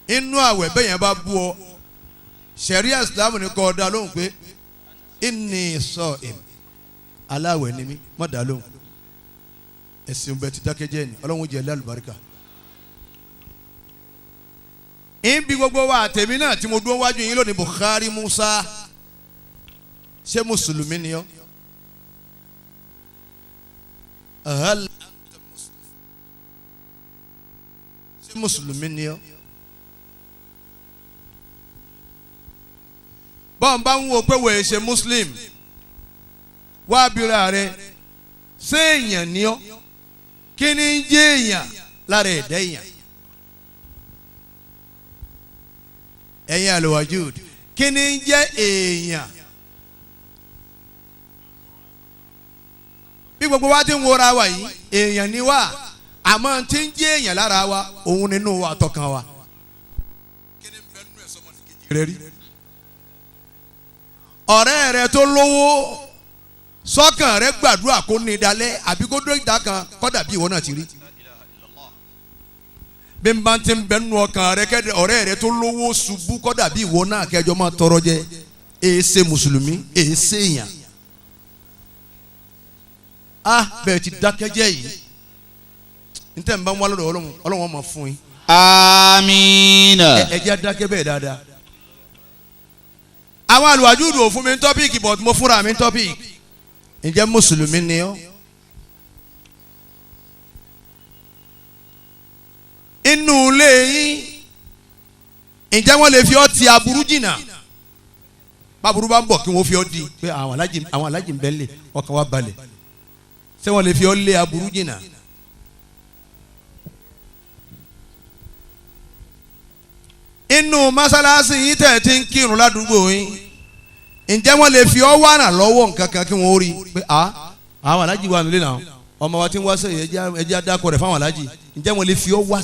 inú àwẹ̀ bẹ́ẹ̀ yẹn bá bú ọ sẹ̀ríà Islam ní kọ́ ọ dá lóhùn pé inni sa'im aláwẹ̀ ni mí má dá lóhùn ẹ̀sìn bẹ́ẹ̀ ti dákẹ́jẹ́ ni ọlọ́run jẹ́ lálùbáríkà. ìbí gbogbo wa àtẹ̀mí náà tí mo dúró wájú yín lónìí Buhari Musa ṣé mùsùlùmí ni ọ́ mùsùlùmí ni ọ́. bọ́n bá ń wo pé wòye ṣe muslim wá abira rẹ ṣé èèyàn ni ọ́ kí ni ń jẹ́ èèyàn lára ẹ̀dá èèyàn. ẹ̀yin alwajud kí ni ń jẹ́ èèyàn. bí gbogbo wa ti ń wora wa yìí èèyàn ni wá àmọ́ tí ń jẹ́ èèyàn lára wa òun nínú wa tọkàn wa. kí ni bẹ́ẹ̀ nínú ẹ̀ sọmọ ní kejì rẹ rí. ọ̀rẹ́ rẹ tó lówó sọ́kàn rẹ gbàdúrà kó ní dalẹ̀ àbí kó dó ìdá kan kọ́ dàbí ìwọ náà ti rí. bí n bá ti ń bẹ nínú ọkàn rẹ kẹ́ ọ̀rẹ́ rẹ tó lówó ṣubú kọ́ dàbí ìwọ náà kẹjọ máa tọrọ jẹ èé ṣe mùsùlùmí èé ṣe èèyàn. bẹ́ẹ̀ ti dákẹ́jẹ́ yìí ntẹ̀ ń bá wọn lọ́dọ̀ ọlọ́wọ́n máa fún yín. amiina. ẹ jẹ́ dákẹ́ bẹ́ẹ̀ dáadáa. àwọn àlùwàjúdù ò fún mi ní tọ́píìkì but mo fúnra mi ní tọ́píìkì. ǹjẹ́ mùsùlùmí ni ọ́? inú ilé yín ǹjẹ́ wọ́n lè fi ọ́ ti aburú jìnnà? báburú bá ń bọ̀ kí wọ́n fi ọ́ di pé àwọn alájì ń bẹ lè ọkàn wa balẹ̀ ṣé wọ́n lè fi ọ́ lé aburú jìnnà? inú mọ́sálásí yín tẹ̀ tí ń kírun ládùúgbò yín ǹjẹ́ wọ́n lè fi ọ́ wàrà lọ́wọ́ nǹkan kan kí wọ́n rí pé àwọn alájì wà nílé náà ọmọ wa ti ń wá sẹ́yìn ẹjẹ́ adákọ̀ rẹ̀ fáwọn alájì ǹjẹ́ wọ́n lè fi ọ́ wá